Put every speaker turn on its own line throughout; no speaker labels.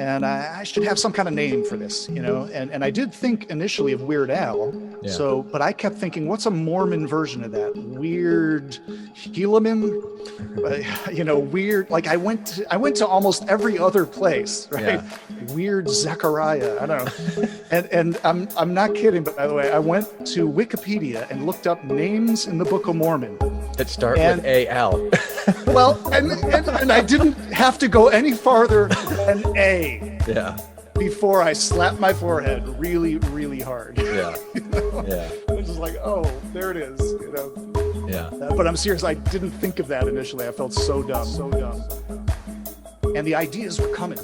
and I should have some kind of name for this, and I did think initially of Weird Al. Yeah. But I kept thinking, what's a Mormon version of that? Weird Helaman, weird. Like I went to almost every other place, right? Yeah. Weird Zechariah. I don't know. and I'm not kidding, by the way. I went to Wikipedia and looked up names in the Book of Mormon
that start with A-L.
Well, and I didn't have to go any farther than A.
Yeah.
Before I slapped my forehead really, really hard.
Yeah. Yeah.
I was just like, oh, there it is.
Yeah.
But I'm serious. I didn't think of that initially. I felt so dumb. And the ideas were coming.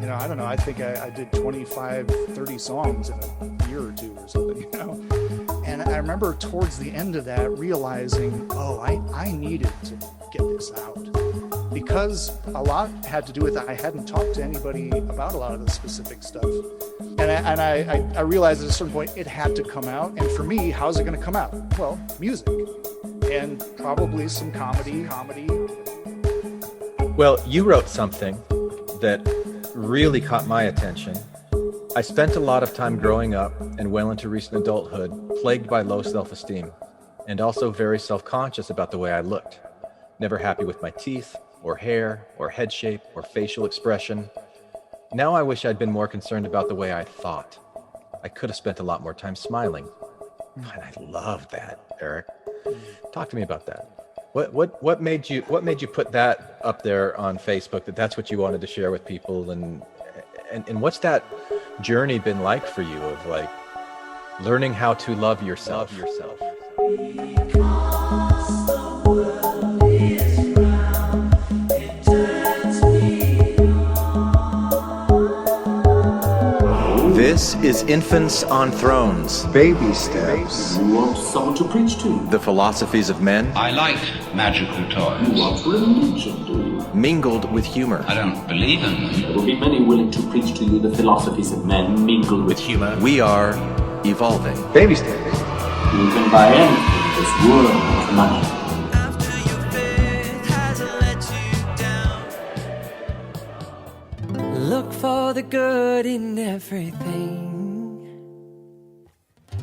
I don't know. I think I did 25, 30 songs in a year or two or something, And I remember towards the end of that realizing, I needed to get this out. Because a lot had to do with I hadn't talked to anybody about a lot of the specific stuff. And I realized at a certain point it had to come out. And for me, how's it going to come out? Well, music. And probably some comedy.
Well, you wrote something that really caught my attention. I spent a lot of time growing up and well into recent adulthood plagued by low self-esteem and also very self-conscious about the way I looked. Never happy with my teeth or hair or head shape or facial expression. Now I wish I'd been more concerned about the way I thought. I could have spent a lot more time smiling. And I love that, Eric. Talk to me about that. What made you put that up there on Facebook, that's what you wanted to share with people, and what's that journey been like for you of like learning how to love yourself? This is Infants on Thrones.
Baby steps.
You want someone to preach to?
The philosophies of men.
I like magical toys.
You want religion, do you?
Mingled with humor.
I don't believe in them.
There will be many willing to preach to you the philosophies of men mingled with humor.
We are evolving.
Baby steps.
You can buy anything in this world with money.
Look for the good in everything.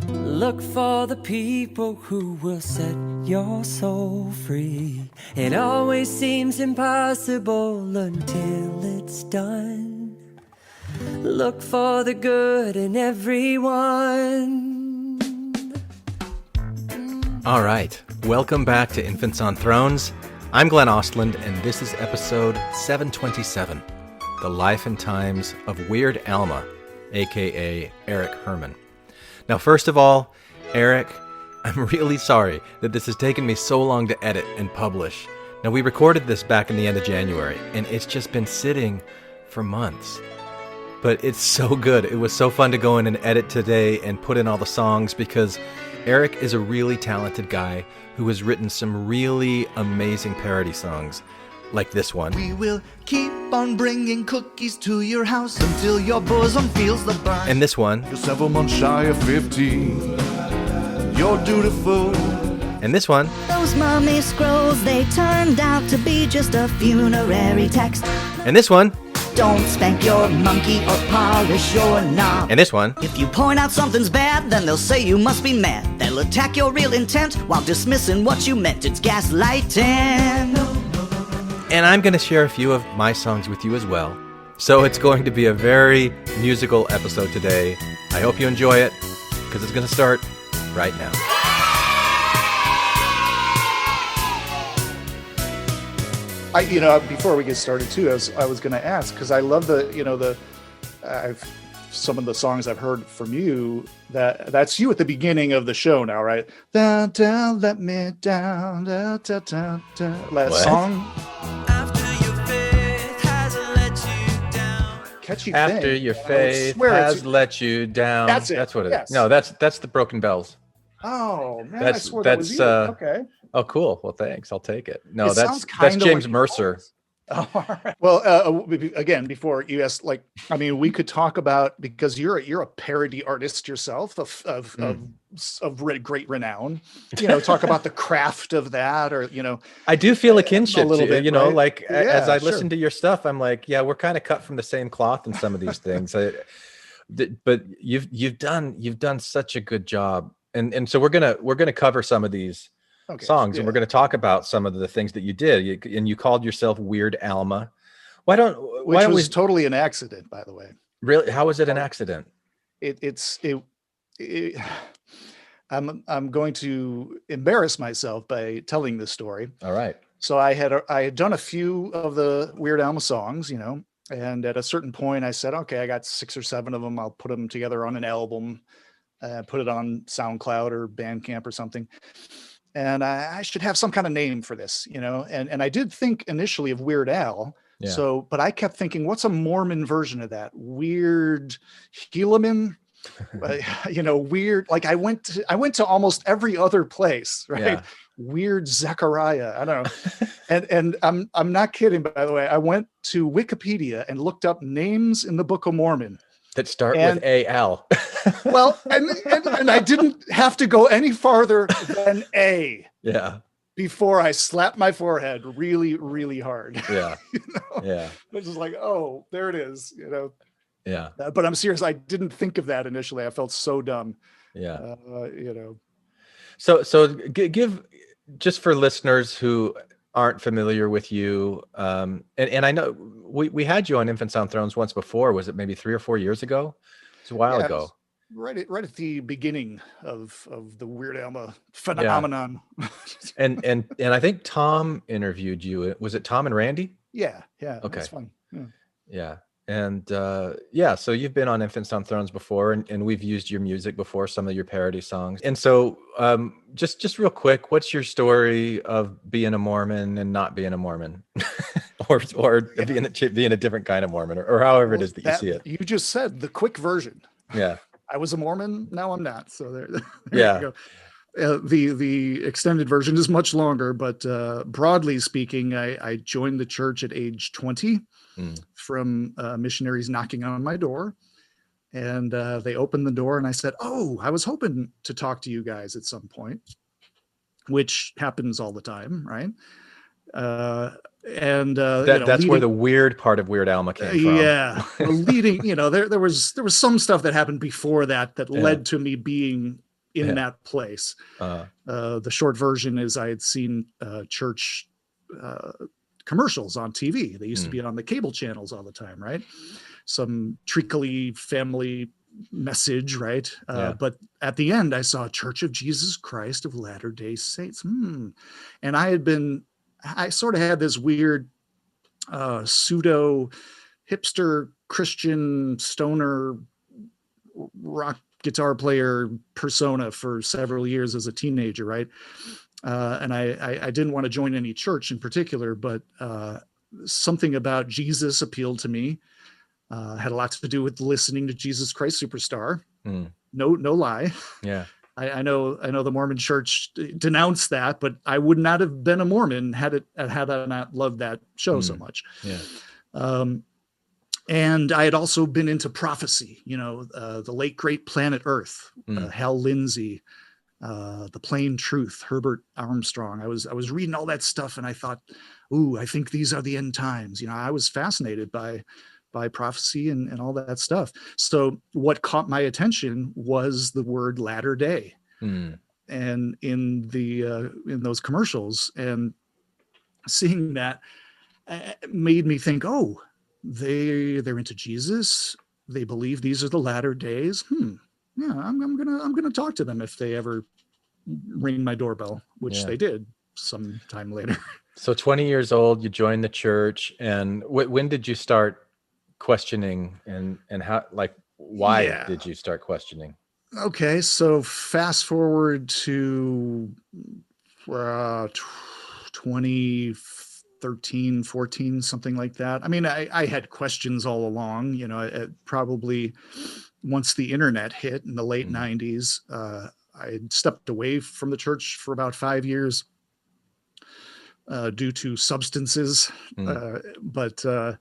Look for the people who will set your soul free. It always seems impossible until it's done. Look for the good in everyone.
All right, welcome back to Infants on Thrones. I'm Glenn Ostland, and this is episode 727. The Life and Times of Weird Alma, a.k.a. Eric Herman. Now, first of all, Eric, I'm really sorry that this has taken me so long to edit and publish. Now, we recorded this back in the end of January, and it's just been sitting for months. But it's so good. It was so fun to go in and edit today and put in all the songs because Eric is a really talented guy who has written some really amazing parody songs. Like this one.
We will keep on bringing cookies to your house until your bosom feels the burn.
And this one.
You're several months shy of 15. You're dutiful.
And this one.
Those mummy scrolls, they turned out to be just a funerary text.
And this one.
Don't spank your monkey or polish your knob.
And this one.
If you point out something's bad, then they'll say you must be mad. They'll attack your real intent while dismissing what you meant. It's gaslighting.
And I'm going to share a few of my songs with you as well. So it's going to be a very musical episode today. I hope you enjoy it, because it's going to start right now.
Before we get started too, I was going to ask, because I love some of the songs I've heard from you. That's you at the beginning of the show now, right? Down, down, let me down, da, da, da, da. That song. Catchy thing.
After your faith has let you down.
That's it.
That's what it is.
Yes.
No, that's the Broken Bells.
Oh man, I swore that was you. Okay.
Oh, cool. Well, thanks. I'll take it. No,
It
that's
sounds
James
like
Mercer.
Oh, all right. Well, again, before you asked, like, I mean, we could talk about, because you're a parody artist yourself of great renown. Talk about the craft of that, or
I do feel a
a
kinship
little
to,
bit, right?
like as
Yeah,
I
sure.
listen to your stuff, I'm like, yeah, we're kind of cut from the same cloth in some of these things. But you've done such a good job, and so we're gonna cover some of these
Okay,
songs, and
yeah.
we're gonna talk about some of the things that you did. And you called yourself Weird Alma. Why
Which
don't we
was totally an accident, by the way.
really? How was it an accident?
It I'm going to embarrass myself by telling this story.
All right.
So I had done a few of the Weird Alma songs, and at a certain point I said, okay, I got 6 or 7 of them. I'll put them together on an album, put it on SoundCloud or Bandcamp or something. And I should have some kind of name for this, and I did think initially of Weird Al.
Yeah.
So, but I kept thinking, what's a Mormon version of that? Weird Helaman? Weird. Like I went to almost every other place, right?
Yeah.
Weird Zechariah. I don't know. And I'm not kidding, by the way. I went to Wikipedia and looked up names in the Book of Mormon
That start with A-L.
Well, and I didn't have to go any farther than A.
Yeah.
Before I slapped my forehead really, really hard.
Yeah. Yeah.
It's just like, oh, there it is,
Yeah.
But I'm serious. I didn't think of that initially. I felt so dumb.
Yeah.
So
give, just for listeners who aren't familiar with you, and I know we had you on Infants on Thrones once before. Was it maybe 3 or 4 years ago? It's a while ago.
Right at the beginning of the Weird Alma phenomenon.
Yeah. and I think Tom interviewed you. Was it Tom and Randy?
Yeah.
Okay.
That's fun.
Yeah. And so you've been on Infants on Thrones before, and we've used your music before, some of your parody songs. And so just real quick, what's your story of being a Mormon and not being a Mormon? or being a different kind of Mormon, or however it is that you see it.
You just said the quick version.
Yeah.
I was a Mormon, now I'm not. So there
Yeah.
you go. The extended version is much longer, but broadly speaking, I joined the church at age 20 from missionaries knocking on my door, and they opened the door, and I said, "Oh, I was hoping to talk to you guys at some point," which happens all the time, right?
That's where the weird part of Weird Alma came from.
Yeah, leading, there was some stuff that happened before that led to me being in that place. The short version is I had seen church commercials on TV. They used to be on the cable channels all the time, right? Some treacly family message, right? But at the end, I saw Church of Jesus Christ of Latter-day Saints. And I sort of had this weird pseudo hipster Christian stoner rock guitar player persona for several years as a teenager, right? And I didn't want to join any church in particular, but something about Jesus appealed to me. Had a lot to do with listening to Jesus Christ Superstar. No lie.
Yeah.
I know the Mormon church denounced that, but I would not have been a Mormon had I not loved that show so much.
Yeah.
And I had also been into prophecy, the late great Planet Earth, Hal Lindsey, The Plain Truth, Herbert Armstrong. I was reading all that stuff, and I thought, ooh, I think these are the end times. I was fascinated by prophecy and all that stuff. So what caught my attention was the word latter day. And in those commercials, and seeing that made me think, oh, they're into Jesus. They believe these are the latter days. Yeah, I'm gonna talk to them if they ever ring my doorbell, which they did some time later.
So 20 years old, you joined the church, and when did you start questioning, and how, like, why did you start questioning?
Okay, so fast forward to 2013, 14, something like that. I mean, I had questions all along, probably once the internet hit in the late 90s. I had stepped away from the church for about 5 years. due to substances,
Mm.
but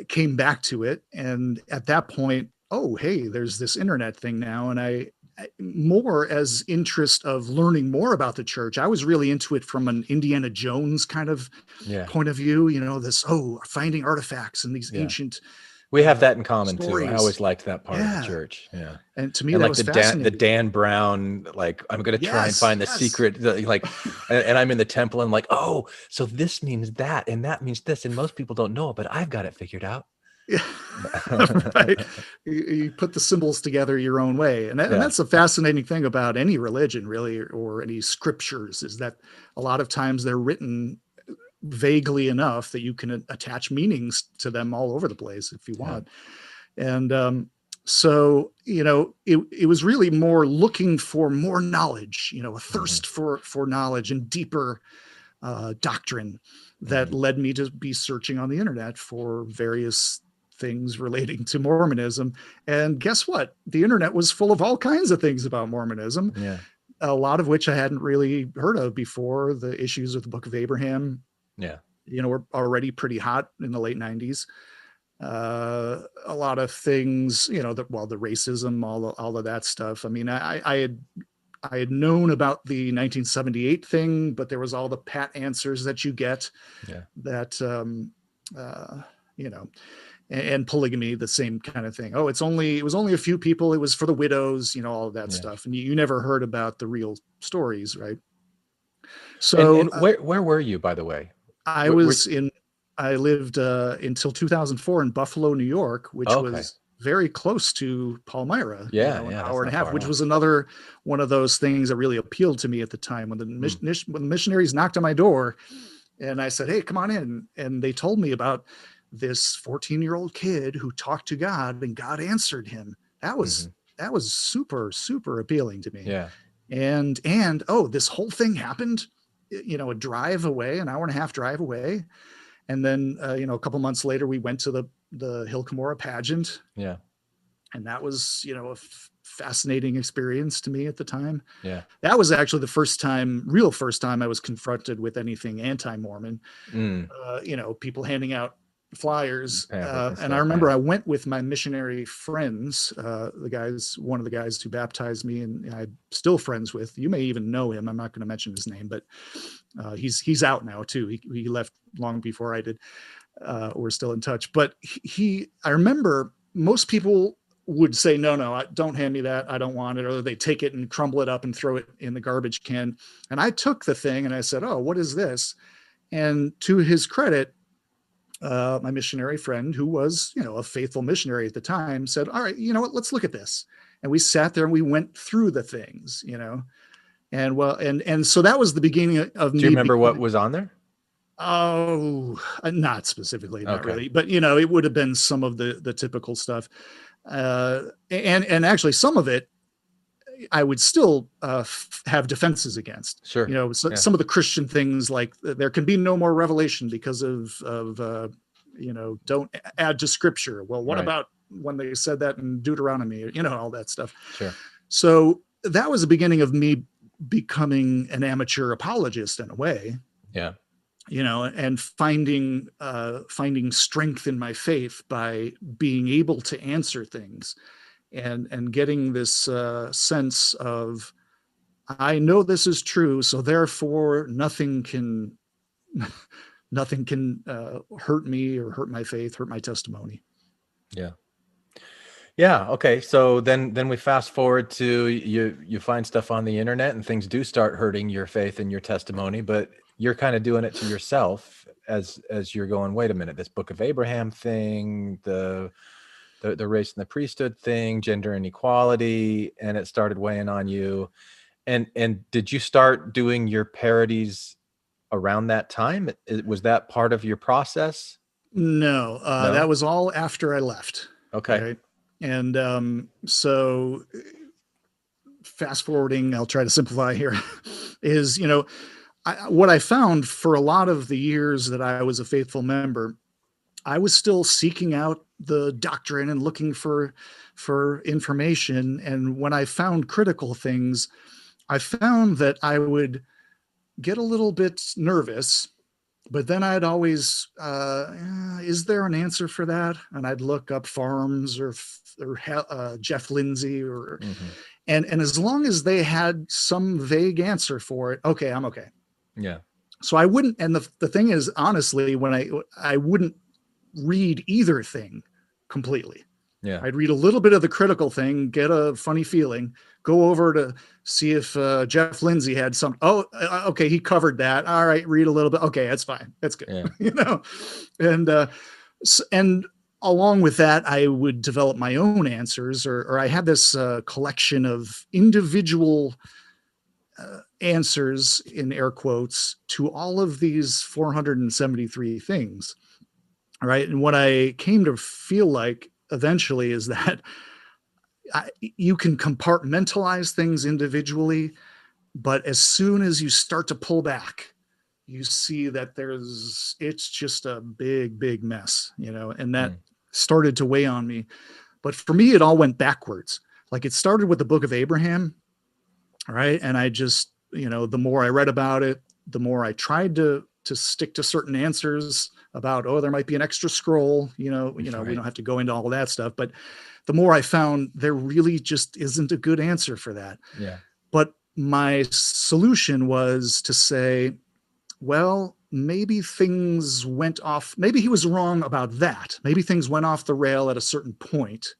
came back to it. And at that point, oh, hey, there's this internet thing now. And more as interest of learning more about the church. I was really into it from an Indiana Jones kind of
Yeah.
point of view, this, finding artifacts and these
Yeah.
ancient
We have that in common too. I
stories.
always liked that part of the
Yeah.
church. Yeah.
And to me,
And
that
like
was
the
fascinating.
Dan Brown, like, I'm going to try and
Yes,
find the
yes.
secret, like, and I'm in the temple and like, oh, so this means that, and that means this. And most people don't know it, but I've got it figured out.
Yeah. Right. You put the symbols together your own way. And
Yeah.
that's a fascinating thing about any religion, really, or any scriptures, is that a lot of times they're written vaguely enough that you can attach meanings to them all over the place if you want. And so, it was really more looking for more knowledge, a thirst for knowledge and deeper doctrine that led me to be searching on the internet for various things relating to Mormonism. And guess what? The internet was full of all kinds of things about Mormonism,
Yeah.
a lot of which I hadn't really heard of before. The issues with the Book of Abraham,
Yeah.
were already pretty hot in the late 90s. A lot of things, the racism, all of that stuff. I mean, I had known about the 1978 thing, but there was all the pat answers that you get.
Yeah.
That, and polygamy, the same kind of thing. Oh, it was only a few people. It was for the widows, all of that stuff. And you never heard about the real stories, right? So,
and where were you, by the way?
I lived until 2004 in Buffalo, New York, which was very close to Palmyra. An hour and a half, which was another one of those things that really appealed to me at the time when the missionaries knocked on my door, and I said, "Hey, come on in." And they told me about this 14-year-old kid who talked to God and God answered him. That was super, super appealing to me.
Yeah.
And this whole thing happened, a drive away, an hour and a half drive away. And then, a couple months later, we went to the Hill Cumorah pageant.
Yeah.
And that was, a fascinating experience to me at the time.
Yeah.
That was actually the real first time I was confronted with anything anti-Mormon. People handing out flyers. And I remember I went with my missionary friends, one of the guys who baptized me and I'm still friends with. You may even know him. I'm not going to mention his name, but he's out now too. He left long before I did. We're still in touch, but I remember most people would say, no, don't hand me that. I don't want it. Or they take it and crumble it up and throw it in the garbage can. And I took the thing and I said, "Oh, what is this?" And to his credit, my missionary friend, who was, a faithful missionary at the time, said, "All right, you know what, let's look at this." And we sat there and we went through the things, and so that was the beginning of me.
Do you remember what was on there?
Oh, not specifically, not really, but it would have been some of the typical stuff. And actually some of it I would still have defenses against.
Sure.
Some of the Christian things, like there can be no more revelation because of don't add to scripture. Well, what about when they said that in Deuteronomy, all that stuff.
Sure.
So that was the beginning of me becoming an amateur apologist in a way.
Yeah.
And finding strength in my faith by being able to answer things and getting this sense of, I know this is true, so therefore nothing can hurt me or hurt my faith, hurt my testimony.
Yeah. Yeah. Okay. So then we fast forward to you find stuff on the internet and things do start hurting your faith and your testimony, but you're kind of doing it to yourself as you're going, wait a minute, this Book of Abraham thing, the race and the priesthood thing, gender inequality, and it started weighing on you. And did you start doing your parodies around that time? Was that part of your process?
No, that was all after I left.
Okay.
Right? And so fast forwarding, I'll try to simplify here, is, what I found for a lot of the years that I was a faithful member, I was still seeking out the doctrine and looking for information. And when I found critical things, I found that I would get a little bit nervous, but then I'd always, is there an answer for that? And I'd look up Farms or Jeff Lindsay and as long as they had some vague answer for it, okay, I'm okay.
Yeah.
So I wouldn't, and the thing is, honestly, when I wouldn't read either thing completely.
Yeah.
I'd read a little bit of the critical thing, get a funny feeling, go over to see if Jeff Lindsay had some. Oh, okay, he covered that. All right, read a little bit. Okay, that's fine. That's good.
Yeah.
And along with that, I would develop my own answers, or I had this collection of individual answers in air quotes to all of these 473 things. Right. And what I came to feel like eventually is that you can compartmentalize things individually, but as soon as you start to pull back, you see that it's just a big mess, and that started to weigh on me. But for me, it all went backwards. Like it started with the Book of Abraham. Right. And I just, the more I read about it, the more I tried to stick to certain answers about, there might be an extra scroll, we don't have to go into all of that stuff. But the more I found there really just isn't a good answer for that.
Yeah.
But my solution was to say, well, maybe things went off. Maybe he was wrong about that. Maybe things went off the rail at a certain point.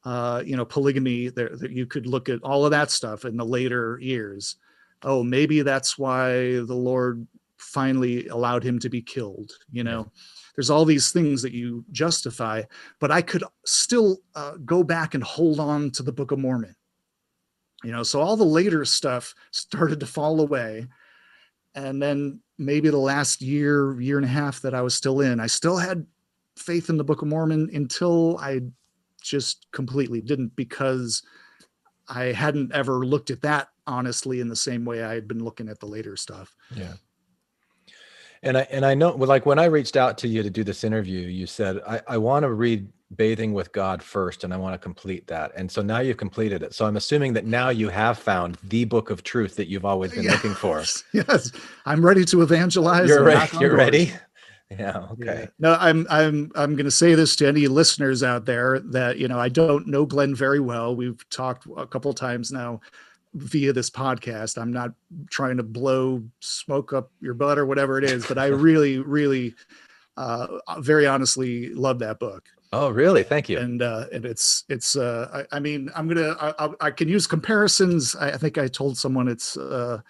Polygamy, you could look at all of that stuff in the later years. Oh, maybe that's why the Lord finally allowed him to be killed. There's all these things that you justify, but I could still go back and hold on to the Book of Mormon. So all the later stuff started to fall away. And then maybe the last year and a half that I was still in, I still had faith in the Book of Mormon until I just completely didn't, because I hadn't ever looked at that honestly in the same way I had been looking at the later stuff.
Yeah. And I know, like when I reached out to you to do this interview, you said, I want to read Bathing with God first, and I want to complete that. And so now you've completed it. So I'm assuming that now you have found the book of truth that you've always been looking for.
Yes. I'm ready to evangelize.
You're ready. You're ready. Yeah. Okay.
Yeah. No, I'm going to say this to any listeners out there that, I don't know Glenn very well. We've talked a couple of times now via this podcast. I'm not trying to blow smoke up your butt or whatever it is, but I really, really, very honestly love that book.
Oh, really? Thank you.
And it's I mean, I can use comparisons. I think I told someone it's kind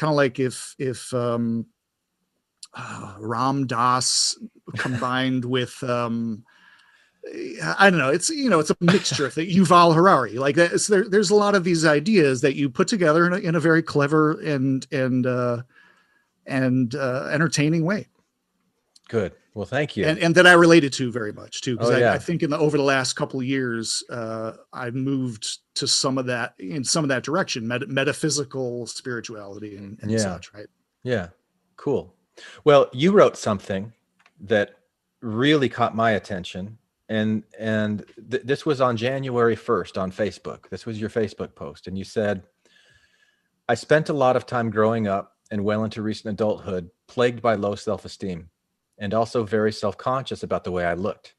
of like if Ram Dass combined with I don't know. It's it's a mixture of things. Yuval Harari, like that. There's a lot of these ideas that you put together in a very clever and entertaining way.
Good. Well, thank you.
And that I related to very much too, because
yeah.
I think over the last couple of years, I've moved to some of that direction, metaphysical spirituality and such, right?
Yeah. Cool. Well, you wrote something that really caught my attention, and this was on January 1st on Facebook. This was your Facebook post, and you said, "I spent a lot of time growing up and well into recent adulthood plagued by low self-esteem, and also very self-conscious about the way I looked.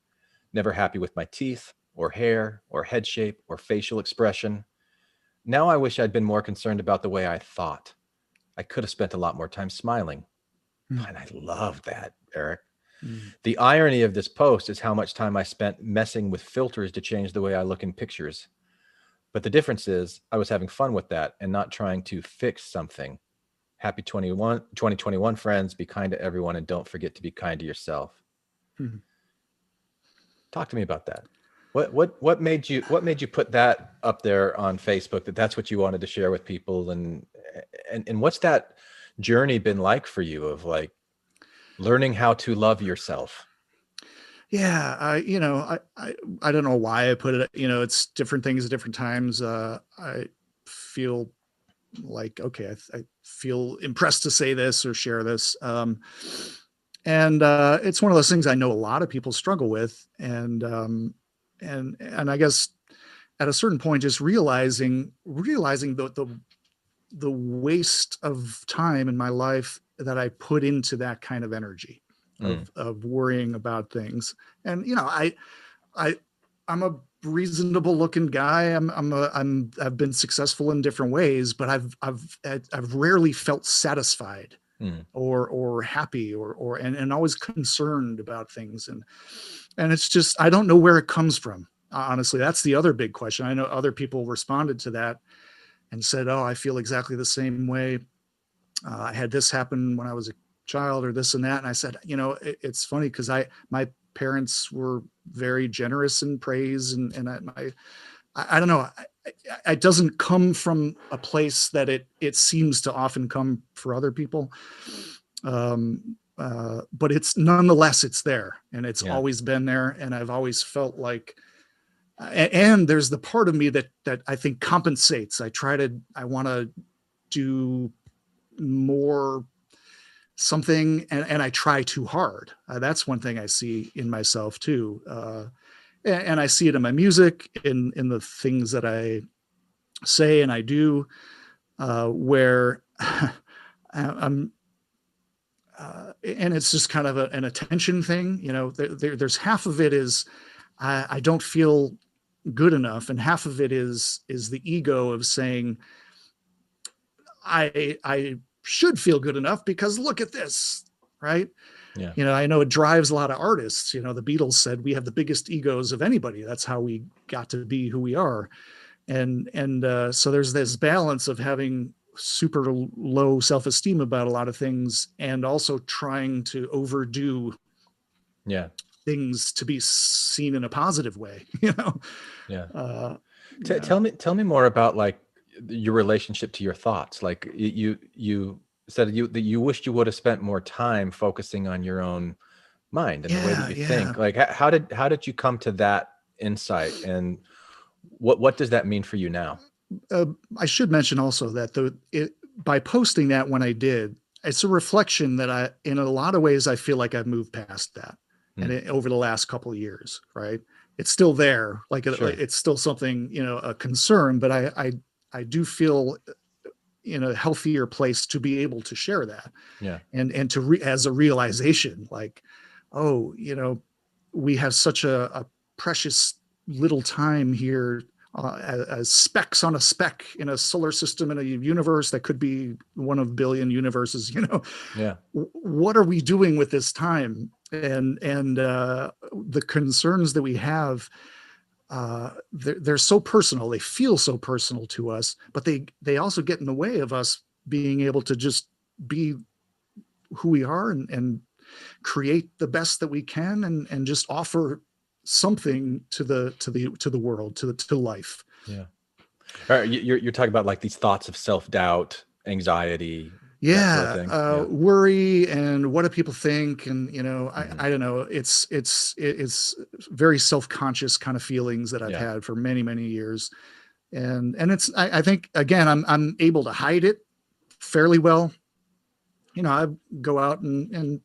Never happy with my teeth or hair or head shape or facial expression. Now I wish I'd been more concerned about the way I thought. I could have spent a lot more time smiling." And I love that, Eric. The irony of this post is how much time I spent messing with filters to change the way I look in pictures. But the difference is I was having fun with that and not trying to fix something. Happy 2021, friends. Be kind to everyone and don't forget to be kind to yourself. Talk to me about that. What made you put that up there on Facebook, that's what you wanted to share with people, and what's that journey been like for you of like learning how to love yourself?
Yeah, I don't know why I put it. It's different things at different times. I feel like, okay, I feel impressed to say this or share this. And it's one of those things I know a lot of people struggle with. And I guess at a certain point, just realizing the waste of time in my life that I put into that kind of energy of worrying about things. And, you know, I'm a reasonable looking guy. I've been successful in different ways, but I've rarely felt satisfied or happy and always concerned about things. And it's just, I don't know where it comes from. Honestly, that's the other big question. I know other people responded to that and said, "Oh, I feel exactly the same way. I had this happen when I was a child, or this and that." And I said, you know, it's funny because my parents were very generous in praise, and I don't know. It doesn't come from a place that it seems to often come for other people. But it's nonetheless, it's there, and it's always been there. And I've always felt like, and there's the part of me that I think compensates. I want to do more something, and I try too hard. That's one thing I see in myself too. And I see it in my music, in the things that I say and I do, where I'm, and it's just kind of an attention thing. You know, there's half of it is I don't feel good enough, and half of it is the ego of saying I should feel good enough because look at this, right?
Yeah.
You know, I know it drives a lot of artists. You know, the Beatles said we have the biggest egos of anybody. That's how we got to be who we are. And so there's this balance of having super low self-esteem about a lot of things, and also trying to overdo things to be seen in a positive way, you know?
Yeah. Tell me more about like your relationship to your thoughts. Like you said that you wished you would have spent more time focusing on your own mind and the way that you think. Like how did you come to that insight, and what does that mean for you now?
I should mention also that by posting that when I did, it's a reflection that in a lot of ways, I feel like I've moved past that. And over the last couple of years, right? It's still there. Like it's still something, you know, a concern, but I do feel in a healthier place to be able to share that.
Yeah.
And as a realization, like, oh, you know, we have such a precious little time here, as specks on a speck in a solar system, in a universe that could be one of billion universes, you know.
Yeah.
What are we doing with this time? And the concerns that we have, they're so personal. They feel so personal to us, but they also get in the way of us being able to just be who we are and create the best that we can, and just offer something to the world, to life.
Yeah. All right, you're talking about like these thoughts of self-doubt, anxiety, that sort of thing.
Worry, and what do people think? And, you know, I don't know. It's very self-conscious kind of feelings that I've had for many, many years. And it's, I think, again, I'm able to hide it fairly well. You know, I go out and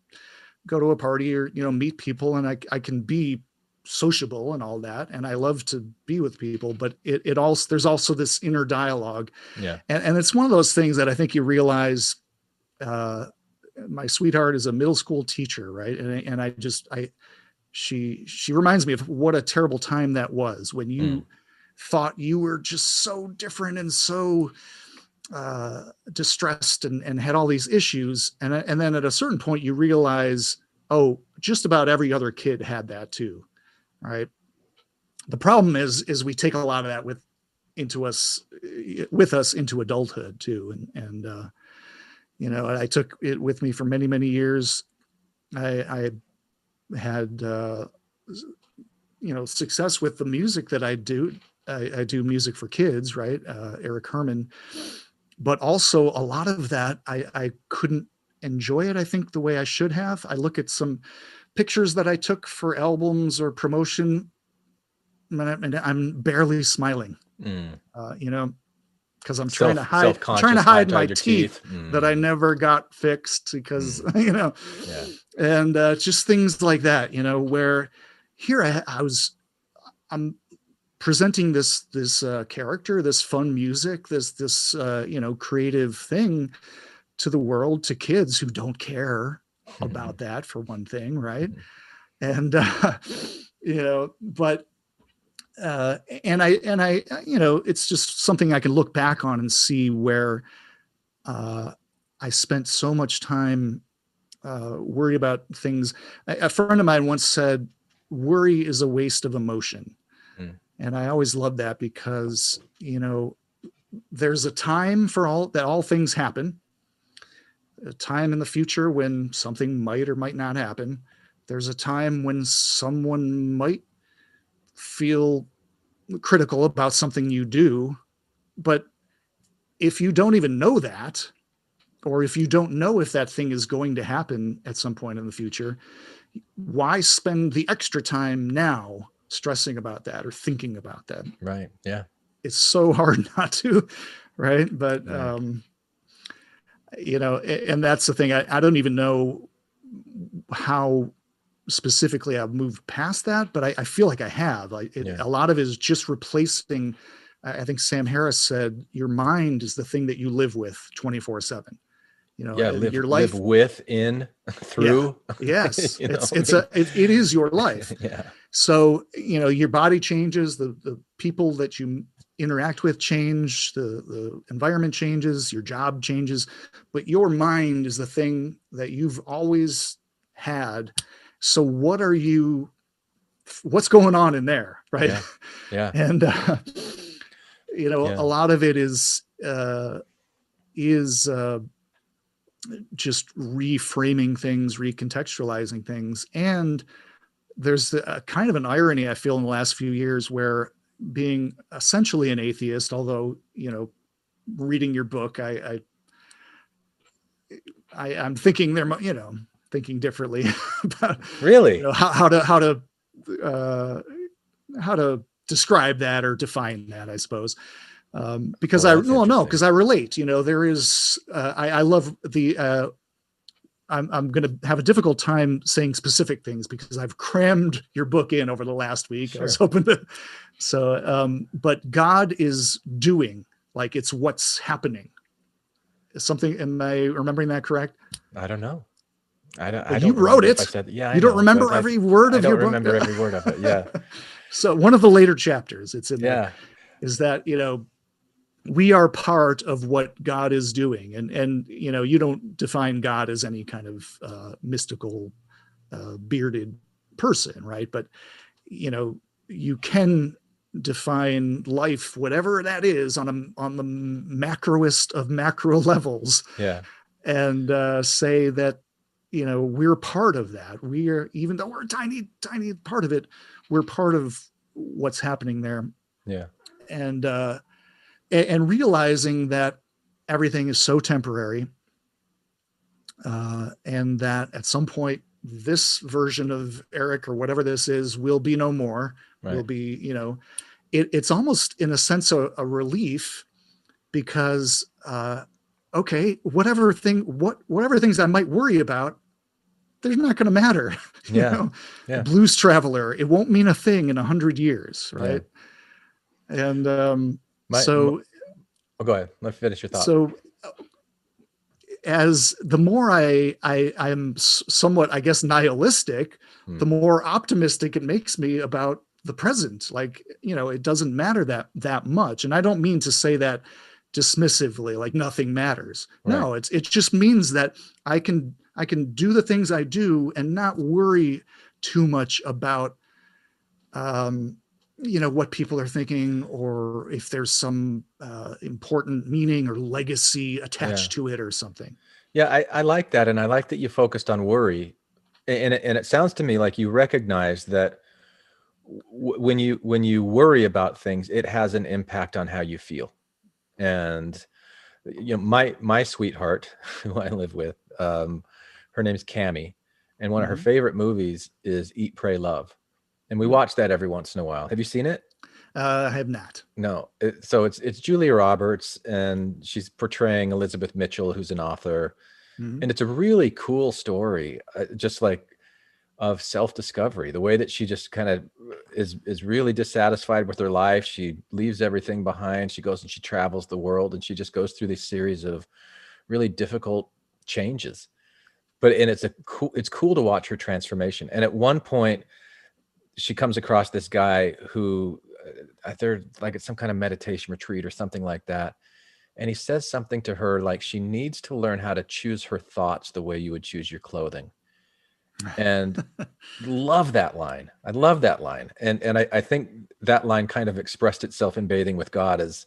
go to a party, or, you know, meet people, and I can be sociable and all that, and I love to be with people, but it also, there's also this inner dialogue. And it's one of those things that I think you realize. My sweetheart is a middle school teacher, right? And she reminds me of what a terrible time that was, when you thought you were just so different and so distressed and had all these issues, and then at a certain point you realize, oh, just about every other kid had that too. Right. The problem is we take a lot of that with us into adulthood too. And you know, I took it with me for many, many years. I had, you know, success with the music that I do. I do music for kids, right? Eric Herman, but also a lot of that, I couldn't enjoy it, I think, the way I should have. I look at some pictures that I took for albums or promotion, and I'm barely smiling, you know, because I'm trying to hide my teeth that I never got fixed, because, you know, and just things like that, you know, where here I'm presenting this character, this fun music, this creative thing to the world, to kids who don't care about that, for one thing, right? And but I it's just something I can look back on and see where I spent so much time worried about things. A friend of mine once said, worry is a waste of emotion. And I always loved that, because, there's a time for all things happen, a time in the future when something might or might not happen. There's a time when someone might feel critical about something you do. But if you don't even know that, or if you don't know if that thing is going to happen at some point in the future, why spend the extra time now stressing about that or thinking about that?
Right. Yeah.
It's so hard not to, right? But,
Right.
And that's the thing. I don't even know how specifically I've moved past that, but I feel like I have. A lot of it is just replacing. I think Sam Harris said, your mind is the thing that you live with 24/7. Your life,
live with, in, through.
Yeah. Yes. It is your life.
Yeah.
So, your body changes, the people that you interact with change, the environment changes, your job changes, but your mind is the thing that you've always had. So what's going on in there? Right.
Yeah.
And, a lot of it is just reframing things, recontextualizing things. And there's a kind of an irony I feel in the last few years, where being essentially an atheist, although, reading your book, I'm thinking thinking differently about
Really
how to describe that or define that, I suppose. Because I relate, there is, I love I'm going to have a difficult time saying specific things because I've crammed your book in over the last week. Sure. I was hoping but God is doing, like, it's what's happening. Something, am I remembering that correct?
I don't know.
You wrote it. You don't remember every word of your book?
I don't remember every word of it. Yeah.
So one of the later chapters, it's in there, is that, we are part of what God is doing. And you don't define God as any kind of mystical, bearded person, right? But, you can define life, whatever that is, on the macroest of macro levels.
Yeah.
And say that, we're part of that. We are, even though we're a tiny, tiny part of it, we're part of what's happening there.
Yeah.
And realizing that everything is so temporary, and that at some point this version of Eric, or whatever this is, will be no more. Right. Will be, it's almost in a sense a relief, because okay, whatever things I might worry about, they're not going to matter.
Yeah.
Blues Traveler, it won't mean a thing in 100 years, right? Yeah. And
go ahead. Let's finish your thought.
So, as the more I'm somewhat, I guess, nihilistic, the more optimistic it makes me about the present. Like, it doesn't matter that much. And I don't mean to say that dismissively, like nothing matters. Right. No, it just means that I can do the things I do and not worry too much about, what people are thinking, or if there's some important meaning or legacy attached to it or something.
Yeah, I like that. And I like that you focused on worry. And it sounds to me like you recognize that when you worry about things, it has an impact on how you feel. And, my sweetheart, who I live with, her name's Cammie. And one of her favorite movies is Eat, Pray, Love. And we watch that every once in a while. Have you seen it?
I have not.
No. So it's Julia Roberts, and she's portraying Elizabeth Mitchell, who's an author. And it's a really cool story. Just like of self-discovery, the way that she just kind of is really dissatisfied with her life. She leaves everything behind. She goes and she travels the world, and she just goes through this series of really difficult changes. And it's cool to watch her transformation. And at one point, she comes across this guy who they're like at some kind of meditation retreat or something like that. And he says something to her like she needs to learn how to choose her thoughts the way you would choose your clothing. And love that line. I love that line. And I think that line kind of expressed itself in Bathing with God as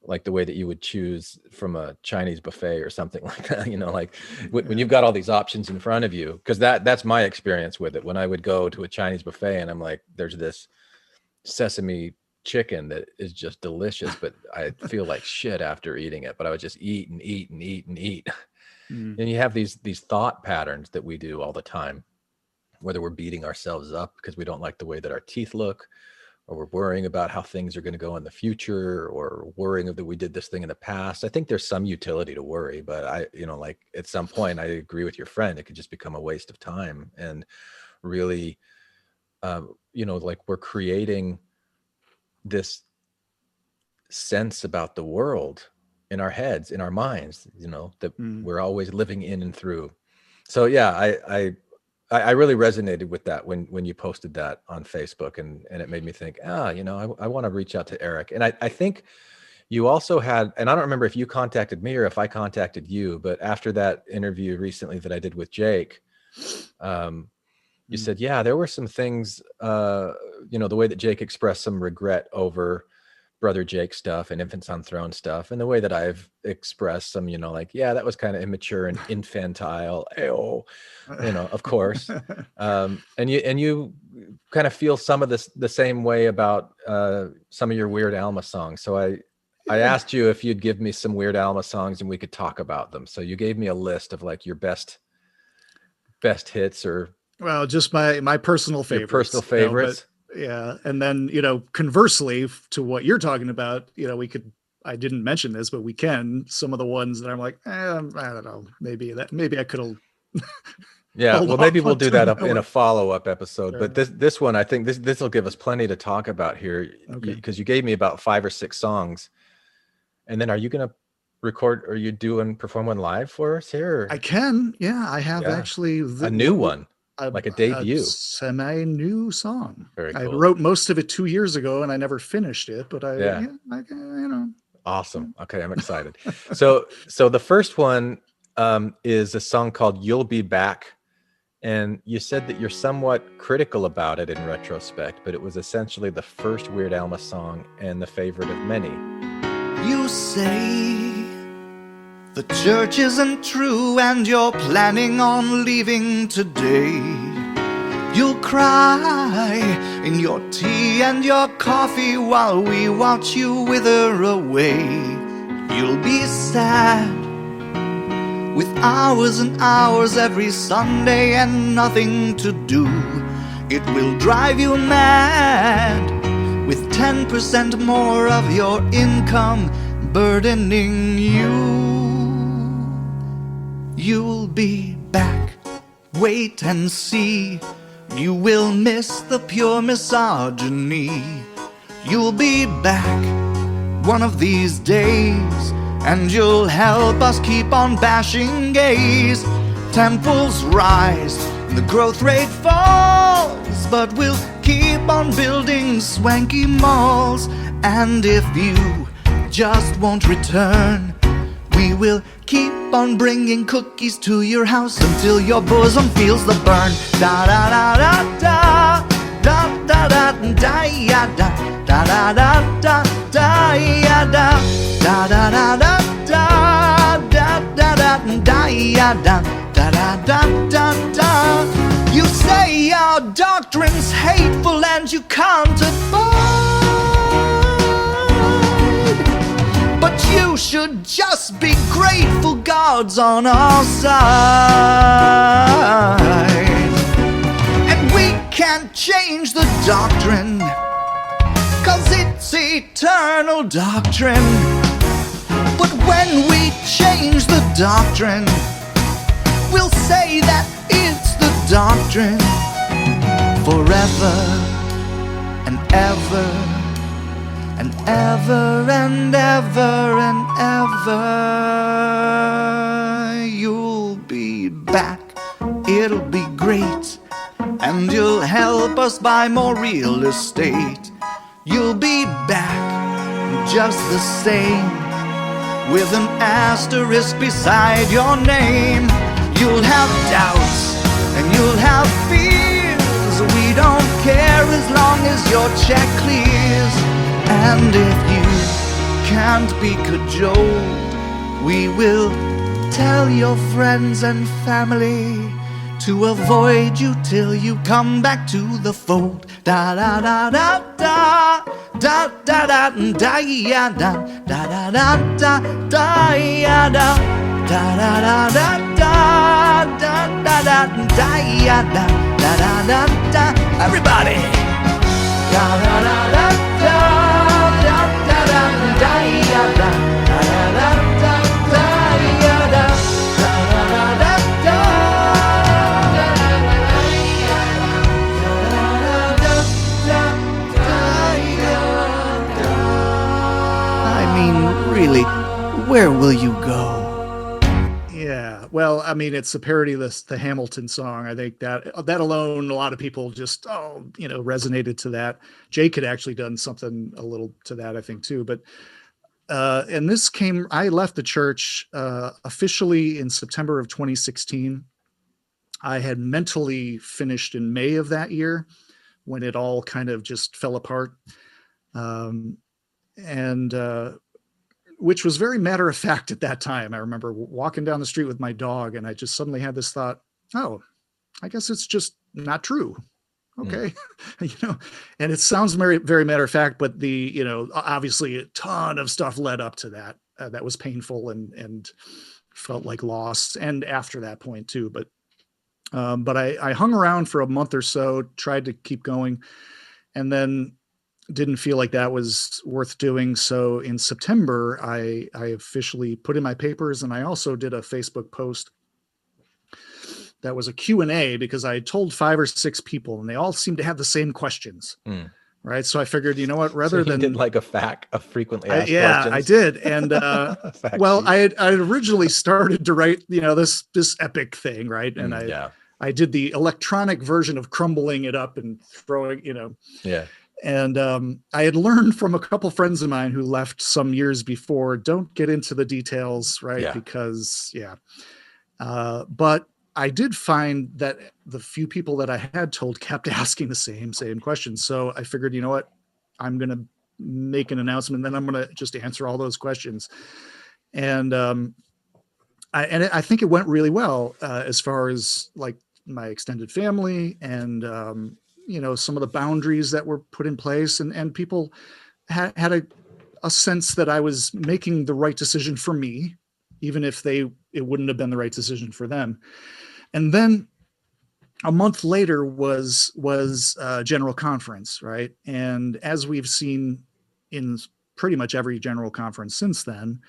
like the way that you would choose from a Chinese buffet or something like that, like when you've got all these options in front of you, because that's my experience with it. When I would go to a Chinese buffet and I'm like, there's this sesame chicken that is just delicious, but I feel like shit after eating it, but I would just eat and eat and eat and eat. And you have these thought patterns that we do all the time, whether we're beating ourselves up because we don't like the way that our teeth look, or we're worrying about how things are going to go in the future, or worrying that we did this thing in the past. I think there's some utility to worry, but like at some point, I agree with your friend, it could just become a waste of time. And really, like we're creating this sense about the world in our heads, in our minds, that we're always living in and through. So yeah, I really resonated with that when you posted that on Facebook, and it made me think, I want to reach out to Eric. And I think you also had, and I don't remember if you contacted me or if I contacted you, but after that interview recently that I did with Jake, you said, yeah, there were some things, the way that Jake expressed some regret over Brother Jake stuff and Infants on Throne stuff, and the way that I've expressed some, that was kind of immature and infantile, of course. And you kind of feel some of this the same way about some of your Weird Alma songs. So I asked you if you'd give me some Weird Alma songs and we could talk about them. So you gave me a list of like your best hits, or
just my personal favorites.
Your personal favorites.
Yeah. And then, conversely to what you're talking about, I didn't mention this, but we can, some of the ones that I'm like, I don't know, maybe I could have.
Yeah. Well, maybe we'll do that up in a follow-up episode, but this one, I think this will give us plenty to talk about here, because you gave me about 5 or 6 songs. And then are you going to record, or you perform one live for us here?
I can. Yeah. I have actually
a new one. Like a debut,
semi-new song.
Very cool.
I wrote most of it 2 years ago, and I never finished it. But
Awesome. Okay, I'm excited. So the first one is a song called "You'll Be Back," and you said that you're somewhat critical about it in retrospect, but it was essentially the first Weird Alma song and the favorite of many.
You say the church isn't true and you're planning on leaving today. You'll cry in your tea and your coffee while we watch you wither away. You'll be sad with hours and hours every Sunday and nothing to do. It will drive you mad with 10% more of your income burdening you. You'll be back, wait and see. You will miss the pure misogyny. You'll be back one of these days, and you'll help us keep on bashing gays. Temples rise, and the growth rate falls, but we'll keep on building swanky malls. And if you just won't return, we will keep on bringing cookies to your house until your bosom feels the burn. Da da da da da da da da da ya da da da da da da ya da da da da da da da da da da ya da da da da da da. You say our doctrine's hateful and you can't abide, but you should just be grateful God's on our side. And we can't change the doctrine, 'cause it's eternal doctrine. But when we change the doctrine, we'll say that it's the doctrine. forever and ever and ever and ever and ever. You'll be back, it'll be great, and you'll help us buy more real estate. You'll be back just the same, with an asterisk beside your name. You'll have doubts and you'll have fears. We don't care as long as your check clears. And if you can't be cajoled, we will tell your friends and family to avoid you till you come back to the fold. Da da da da da da da da da ya da da da da da da ya da da da da da da da da da da ya da da da da da. Everybody. Da da da da da da da da da ya da da da da da da ya da da da da da. Really, where will you go?
Yeah, well, I mean, it's a parody of the Hamilton song. I think that alone, a lot of people just resonated to that. Jake had actually done something a little to that, I think, too. But and this came. I left the church officially in September of 2016. I had mentally finished in May of that year, when it all kind of just fell apart, which was very matter of fact at that time. I remember walking down the street with my dog, and I just suddenly had this thought, oh, I guess it's just not true. Okay. And it sounds very, very matter of fact, but obviously a ton of stuff led up to that. That was painful and felt like loss. And after that point too, but I hung around for a month or so, tried to keep going, and then didn't feel like that was worth doing. So in September, I officially put in my papers, and I also did a Facebook post that was a Q&A, because I told 5 or 6 people, and they all seemed to have the same questions. Right. So I figured, you know what, rather than
did like a frequently asked
questions. I did. And well, I had originally started to write, this epic thing. Right. And I did the electronic version of crumbling it up and throwing,
Yeah.
And I had learned from a couple friends of mine who left some years before, don't get into the details, right?
Yeah.
Because, but I did find that the few people that I had told kept asking the same questions. So I figured, you know what, I'm going to make an announcement, and then I'm going to just answer all those questions. And I think it went really well as far as like my extended family and, some of the boundaries that were put in place, and people had a sense that I was making the right decision for me, even if it wouldn't have been the right decision for them. And then a month later was General Conference, right? And as we've seen in pretty much every General Conference since then,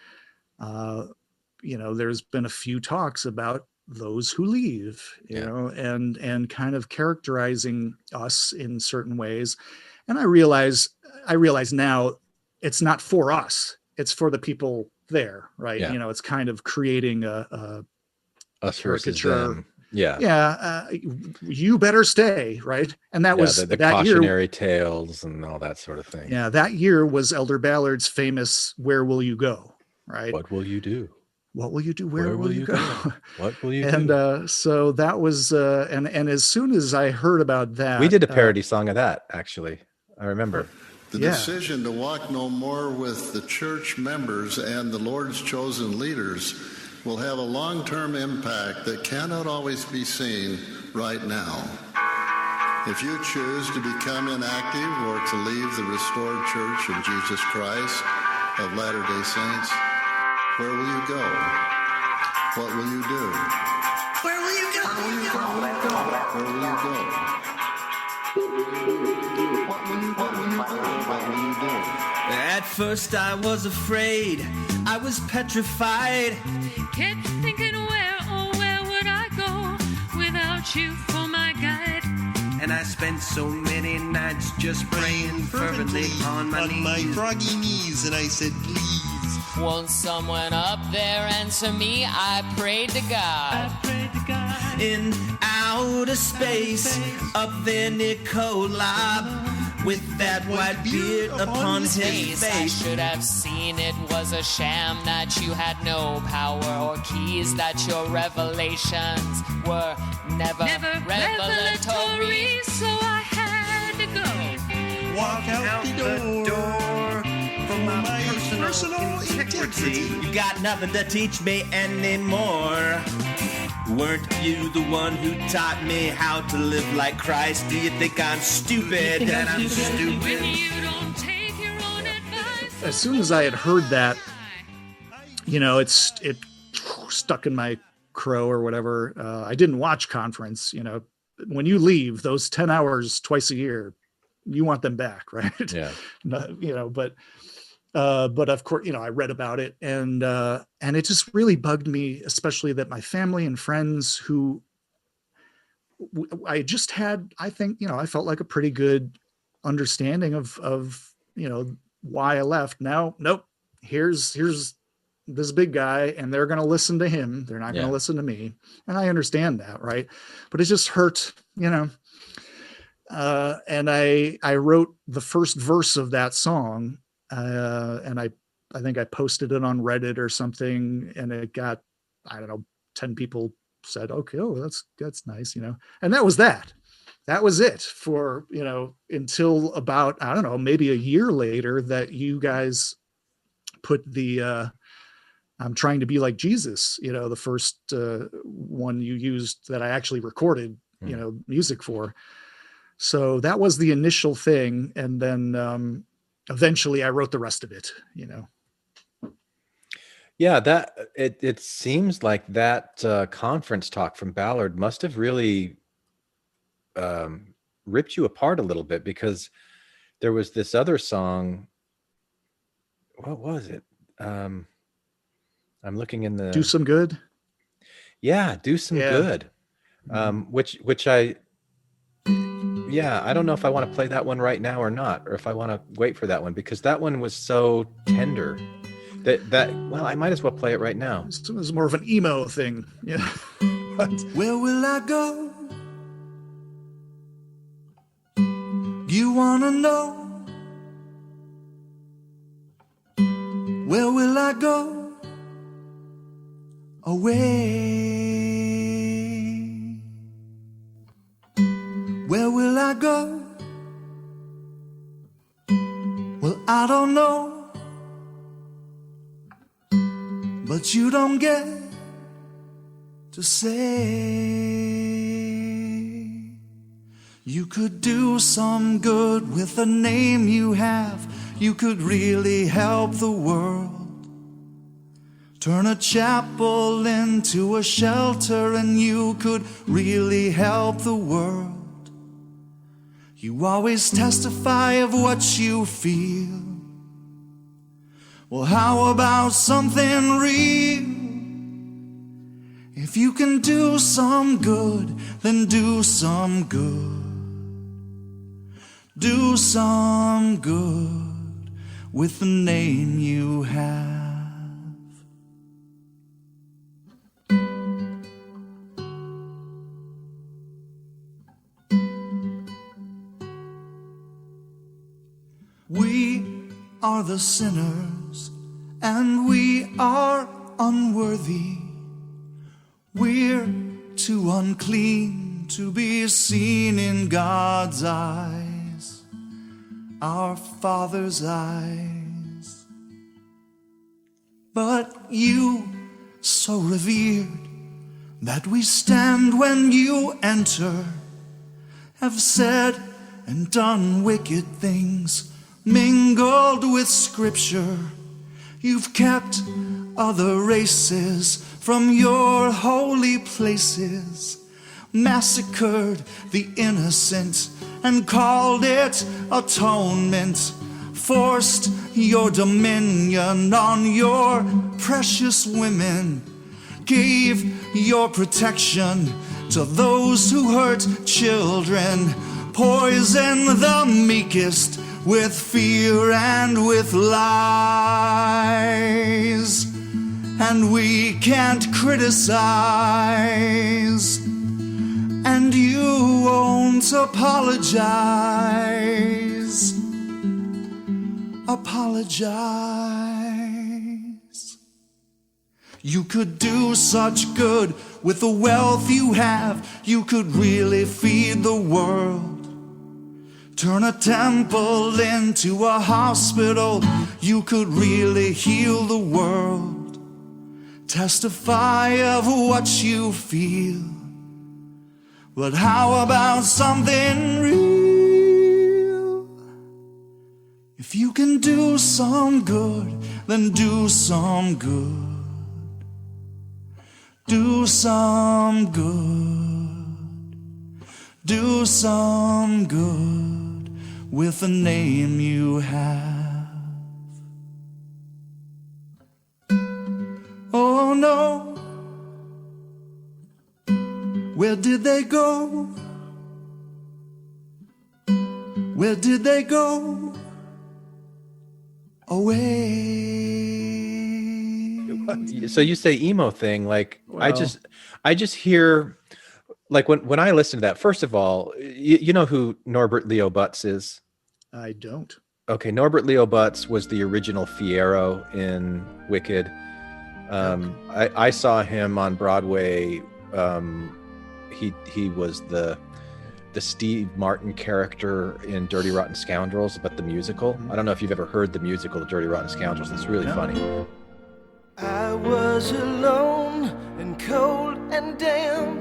there's been a few talks about those who leave, and kind of characterizing us in certain ways. And I realize now it's not for us, it's for the people there, right?
Yeah.
It's kind of creating a
us versus
caricature.
them. Yeah.
Yeah. You better stay, right? And that was
the
that
cautionary
year,
tales and all that sort of thing.
Yeah. That year was Elder Ballard's famous, "Where will you go?" Right?
What will you do?
What will you do? Where will you go?
What will you
do? And so that was, and as soon as I heard about that,
we did a parody song of that, actually. I remember.
The decision to walk no more with the church members and the Lord's chosen leaders will have a long-term impact that cannot always be seen right now. If you choose to become inactive or to leave the restored church of Jesus Christ of Latter-day Saints, where will you go? What will you do?
Where will you go?
Where will you go? Where will you go? What will you do?
At first I was afraid, I was petrified.
Kept thinking where would I go without you for my guide? And I spent so many nights just praying fervently on my froggy knees, and I said, please,
won't someone up there answer me? I prayed to God.
In outer space, up there near Kolob, with that white beard upon his face.
I should have seen it was a sham, that you had no power or keys, that your revelations were never revelatory.
So I had to go.
Walk out the door for my personal integrity. You got nothing to teach me anymore. Weren't you the one who taught me how to live like Christ? Do you think I'm stupid? That I'm stupid.
When you don't take your own advice.
As soon as I had heard that, you know, it stuck in my crow or whatever. I didn't watch conference. You know, when you leave those 10 hours twice a year, you want them back, right?
Yeah.
You know, but of course, you know, I read about it, and it just really bugged me, especially that my family and friends who I just had, I think, you know, I felt like a pretty good understanding of, you know, why I left. Now, nope, here's this big guy, and they're going to listen to him. They're not going to listen to me. And I understand that. Right. But it just hurt, you know. And I wrote the first verse of that song, and I think I posted it on Reddit or something, and it got, I don't know, 10 people said, okay, oh, that's nice, you know. And that was it for, you know, until about, I don't know, maybe a year later that you guys put the I'm trying to be like Jesus, you know, the first one you used that I actually recorded, you know, music for. So that was the initial thing. And then eventually I wrote the rest of it, you know.
Yeah, that it seems like that conference talk from Ballard must have really ripped you apart a little bit, because there was this other song. What was it? I'm looking in the
Do Some Good.
Yeah, Do Some Good. Which I don't know if I want to play that one right now or not, or if I want to wait for that one, because that one was so tender that well, I might as well play it right now.
It was more of an emo thing. Yeah. But
where will I go? You wanna know? Where will I go? Away. Where will I go? Well, I don't know. But you don't get to say. You could do some good with the name you have. You could really help the world. Turn a chapel into a shelter, and you could really help the world. You always testify of what you feel. Well, how about something real? If you can do some good, then do some good. Do some good with the name you have. We are the sinners, and we are unworthy. We're too unclean to be seen in God's eyes, our Father's eyes. But you, so revered, that we stand when you enter, have said and done wicked things, mingled with Scripture. You've kept other races from your holy places, massacred the innocent and called it atonement, forced your dominion on your precious women, gave your protection to those who hurt children, poison the meekest with fear and with lies. And we can't criticize, and you won't apologize. Apologize. You could do such good with the wealth you have. You could really feed the world, turn a temple into a hospital. You could really heal the world. Testify of what you feel. But how about something real? If you can do some good, then do some good. Do some good. Do some good with the name you have. Oh no, where did they go? Where did they go? Away.
So you say emo thing, like,
Well,
I just hear, like, when I listen to that, first of all, you know who Norbert Leo Butz is?
I don't.
Okay, Norbert Leo Butz was the original Fiero in Wicked. I saw him on Broadway. He was the Steve Martin character in Dirty Rotten Scoundrels, but the musical. I don't know if you've ever heard the musical Dirty Rotten Scoundrels. It's really funny.
I was alone and cold and damp.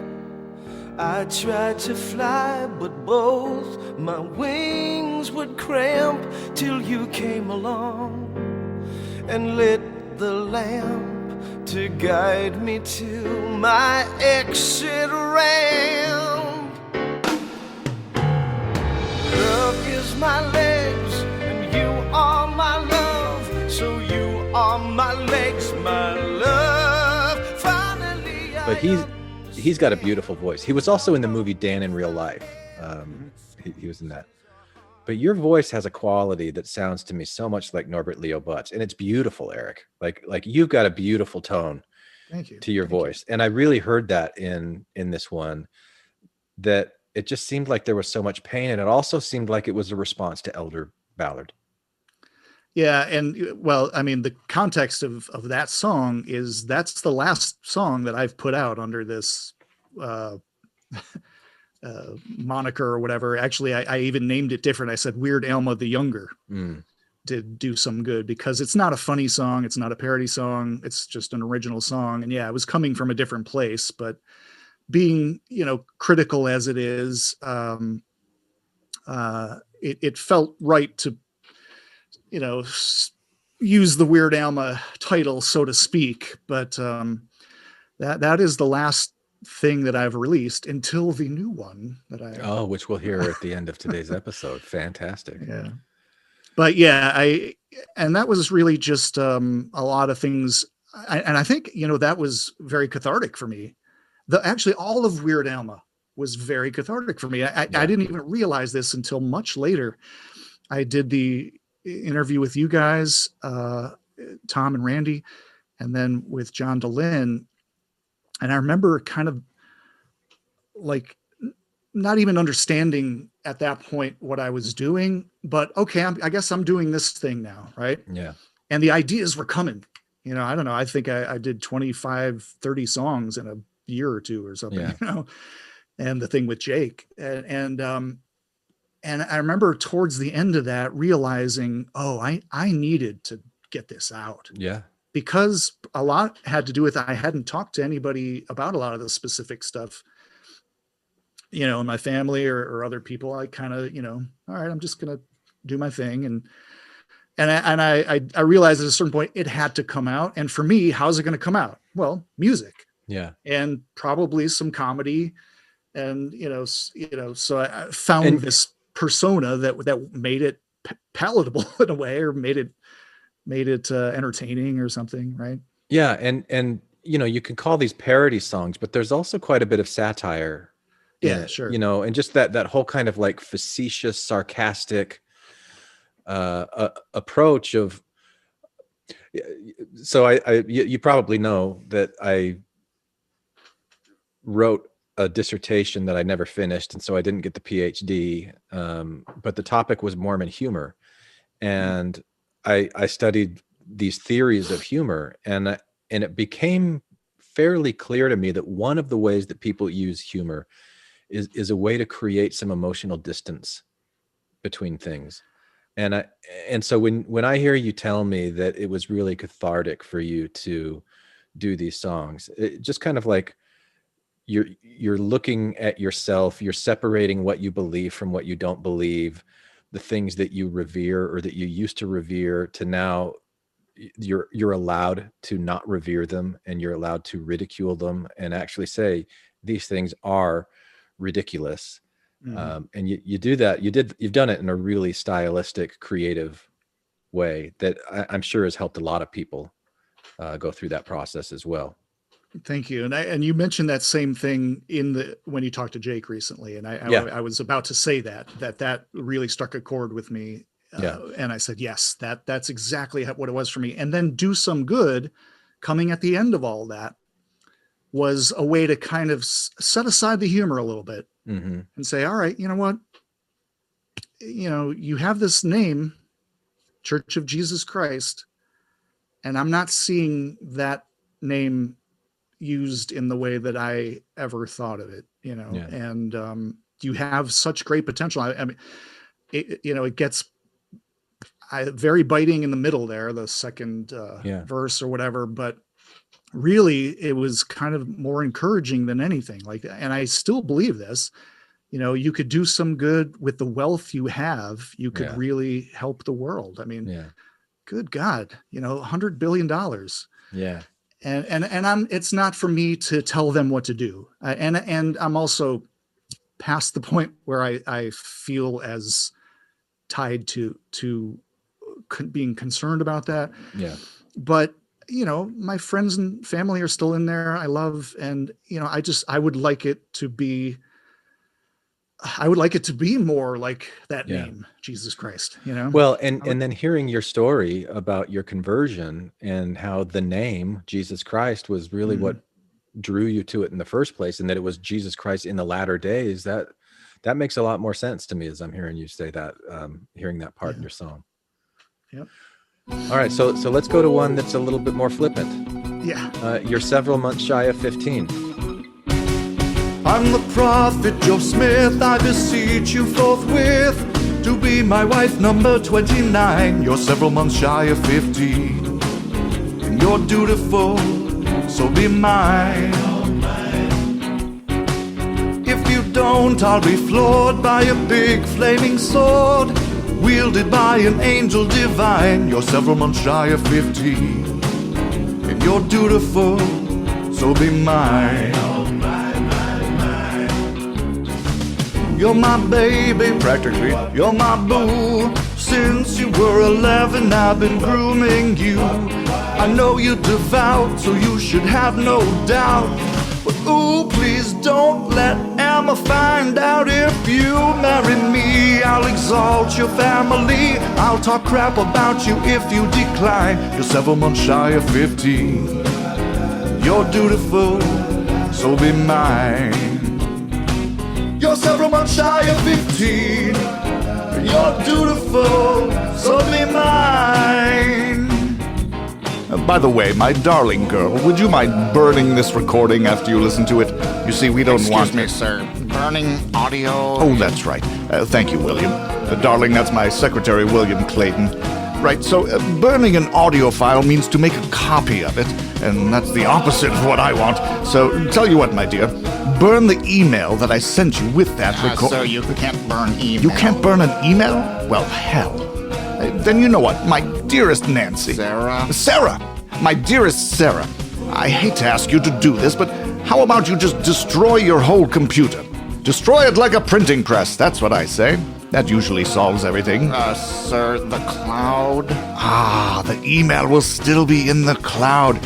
I tried to fly, but both my wings would cramp till you came along and lit the lamp to guide me to my exit ramp. Love is my legs and you are my love, so you are my legs, my love. Finally,
But he's got a beautiful voice. He was also in the movie Dan in Real Life. He was in that. But your voice has a quality that sounds to me so much like Norbert Leo Butz, and it's beautiful, Eric. Like you've got a beautiful tone.
Thank you.
To your voice, and I really heard that in this one. That it just seemed like there was so much pain, and it also seemed like it was a response to Elder Ballard.
Yeah, and well, I mean, the context of that song is that's the last song that I've put out under this moniker or whatever. Actually, I even named it different. I said Weird Alma the Younger to do some good, because it's not a funny song. It's not a parody song. It's just an original song. And yeah, it was coming from a different place, but being, critical as it is, it felt right to, use the Weird Alma title, so to speak. But that is the last thing that I've released until the new one that
which we'll hear at the end of today's episode. Fantastic.
Yeah. But yeah, and that was really just a lot of things. And I think, that was very cathartic for me. Actually all of Weird Alma was very cathartic for me. I didn't even realize this until much later. I did the interview with you guys, Tom and Randy, and then with John DeLynn. And I remember kind of like not even understanding at that point what I was doing, but okay, I guess I'm doing this thing now. Right.
Yeah.
And the ideas were coming, I don't know. I think I did 25, 30 songs in a year or two or something, and the thing with Jake and I remember towards the end of that realizing, I needed to get this out.
Yeah.
Because a lot had to do with, I hadn't talked to anybody about a lot of the specific stuff, in my family or other people. I kind of, all right, I'm just going to do my thing. And I realized at a certain point it had to come out. And for me, how's it going to come out? Well, music.
Yeah.
And probably some comedy. And, so I found this persona that made it palatable in a way, or made it entertaining or something. Right.
Yeah. And you can call these parody songs, but there's also quite a bit of satire
Yeah, sure.
You know, and just that whole kind of like facetious, sarcastic approach of. So you probably know that I wrote a dissertation that I never finished, and so I didn't get the PhD. But the topic was Mormon humor, and I studied these theories of humor, and it became fairly clear to me that one of the ways that people use humor is a way to create some emotional distance between things. And so when I hear you tell me that it was really cathartic for you to do these songs, it just kind of like you're looking at yourself, you're separating what you believe from what you don't believe, the things that you revere or that you used to revere to now you're allowed to not revere them, and you're allowed to ridicule them and actually say these things are ridiculous. And you do that. You've done it in a really stylistic, creative way that I'm sure has helped a lot of people go through that process as well.
Thank you. And you mentioned that same thing when you talked to Jake recently. And I was about to say that really struck a chord with me. And I said, yes, that's exactly what it was for me. And then Do Some Good coming at the end of all that was a way to kind of set aside the humor a little bit and say, all right, you know what? You know, you have this name, Church of Jesus Christ, and I'm not seeing that name used in the way that I ever thought of it, you know, and you have such great potential. I mean, it gets very biting in the middle there, the second verse or whatever, but really it was kind of more encouraging than anything like that. And I still believe this, you know, you could do some good with the wealth you have. You could really help the world. I mean, good God, you know, $100 billion.
Yeah.
And it's not for me to tell them what to do. And I'm also past the point where I feel as tied to being concerned about that.
Yeah.
But, you know, my friends and family are still in there. I love, and, you know, I would like it to be more like that name, Jesus Christ, you know?
Well, and then hearing your story about your conversion and how the name Jesus Christ was really what drew you to it in the first place, and that it was Jesus Christ in the latter days, that makes a lot more sense to me as I'm hearing you say that, hearing that part in your song.
Yep.
All right, so let's go to one that's a little bit more flippant.
Yeah.
You're several months shy of 15.
I'm the prophet Joe Smith, I beseech you forthwith to be my wife number 29. You're several months shy of 50, and you're dutiful, so be mine. If you don't, I'll be floored by a big flaming sword, wielded by an angel divine. You're several months shy of 50, and you're dutiful, so be mine. You're my baby, practically, you're my boo. Since you were 11, I've been grooming you. I know you're devout, so you should have no doubt. But ooh, please don't let Alma find out. If you marry me, I'll exalt your family. I'll talk crap about you if you decline. You're several months shy of 15. You're dutiful, so be mine. You're several months shy of 15. You're dutiful, so be mine. By the way, my darling girl, would you mind burning this recording after you listen to it? You see, we don't want...
Excuse me, sir. Burning audio...
Oh, that's right. Thank you, William. Darling, that's my secretary, William Clayton. Right, so burning an audio file means to make a copy of it, and that's the opposite of what I want. So, tell you what, my dear, burn the email that I sent you with that record.
So you can't burn email?
You can't burn an email? Well, hell. Then you know what, my dearest Nancy. Sarah! My dearest Sarah, I hate to ask you to do this, but how about you just destroy your whole computer? Destroy it like a printing press, that's what I say. That usually solves everything.
Sir, the cloud?
Ah, the email will still be in the cloud.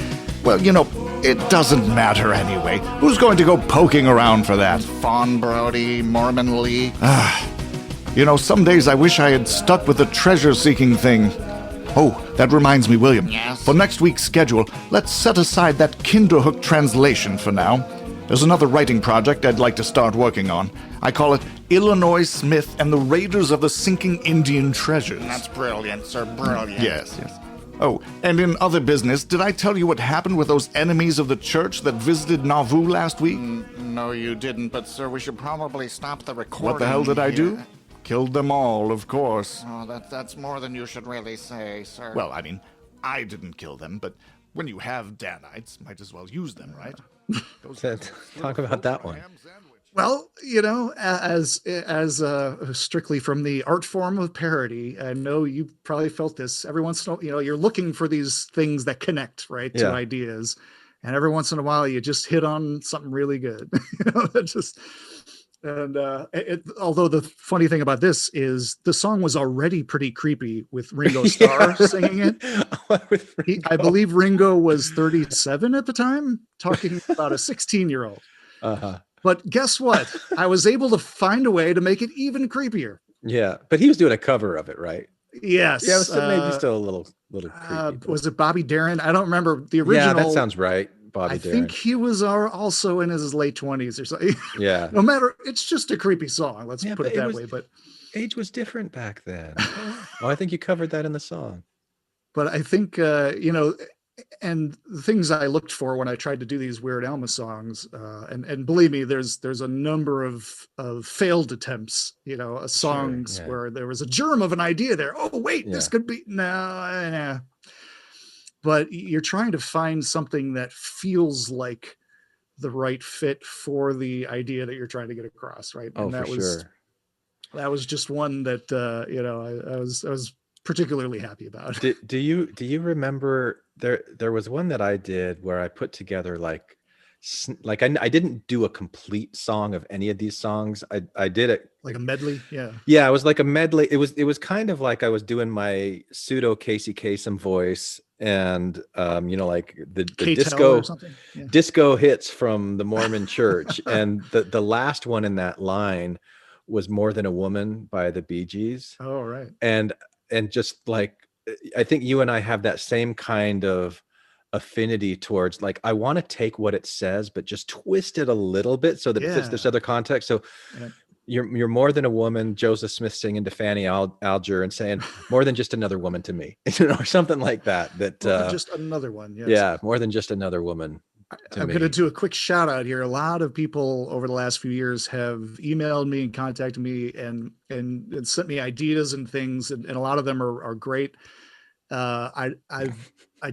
Well, you know, It doesn't matter anyway. Who's going to go poking around for that?
Fawn Brody, Mormon League.
You know, some days I wish I had stuck with the treasure-seeking thing. Oh, that reminds me, William.
Yes?
For next week's schedule, let's set aside that Kinderhook translation for now. There's another writing project I'd like to start working on. I call it Illinois Smith and the Raiders of the Sinking Indian Treasures.
That's brilliant, sir, brilliant.
Yes. Oh, and in other business, did I tell you what happened with those enemies of the church that visited Nauvoo last week?
No, you didn't, but sir, we should probably stop the recording.
What the hell did I do?
here.
Killed them all, of course.
Oh, that's more than you should really say, sir.
Well, I mean, I didn't kill them, but when you have Danites, might as well use them, right?
Talk about that one.
Well, you know, as strictly from the art form of parody, I know you probably felt this every once in a while. You know, you're looking for these things that connect, right, to ideas, and every once in a while you just hit on something really good. You know, that just. And although the funny thing about this is the song was already pretty creepy with Ringo Starr singing it. I believe Ringo was 37 at the time, talking about a 16-year-old. But guess what? I was able to find a way to make it even creepier.
Yeah, but he was doing a cover of it, right?
Yes.
Yeah, it was maybe still a little creepy.
Was it Bobby Darin? I don't remember the original.
Yeah, that sounds right. Bobby Darin.
I think he was also in his late 20s or something.
Yeah.
No matter, it's just a creepy song. Let's put it that way. But
age was different back then. I think you covered that in the song.
But I think, you know, and the things I looked for when I tried to do these Weird Alma songs, and believe me, there's a number of failed attempts, you know, songs where there was a germ of an idea there. Oh, wait, this could be, no. But you're trying to find something that feels like the right fit for the idea that you're trying to get across, right?
Oh,
and that that was just one that you know, I was particularly happy about.
Do you remember there was one that I did where I put together like I didn't do a complete song of any of these songs. I did it
like a medley.
Yeah, it was like a medley. It was kind of like I was doing my pseudo Casey Kasem voice and you know, like the disco hits from the Mormon church. And the last one in that line was More Than a Woman by the Bee Gees.
Oh, right.
And just like, I think you and I have that same kind of affinity towards, like, I want to take what it says, but just twist it a little bit so that it fits this other context. So you're more than a woman, Joseph Smith singing to Fanny Alger and saying, more than just another woman to me, you know, or something like that.
Just another one. Yes.
Yeah. More than just another woman.
I'm going to do a quick shout out here. A lot of people over the last few years have emailed me and contacted me and sent me ideas and things. And a lot of them are great. I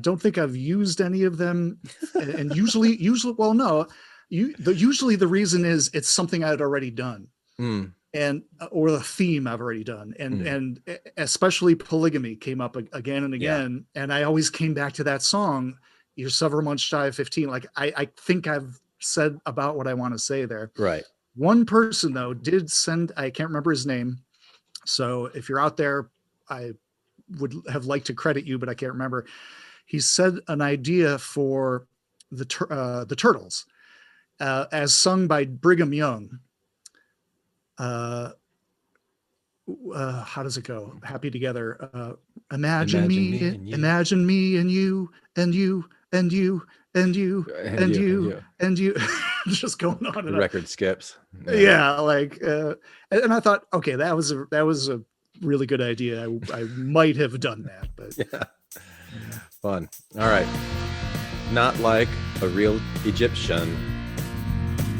don't think I've used any of them. And usually, well, no, usually the reason is it's something I had already done. And or the theme I've already done, and especially polygamy came up again and again, and I always came back to that song. You're several months shy of 15. Like I think I've said about what I want to say there.
Right.
One person though did send. I can't remember his name. So if you're out there, I would have liked to credit you, but I can't remember. He said an idea for the Turtles, as sung by Brigham Young. How does it go? Happy Together. Imagine me and you and you and you and you and you and you. Just going on.
The record skips.
Yeah, like, and I thought, okay, that was a really good idea. I might have done that, but
fun. All right, Not Like a Real Egyptian.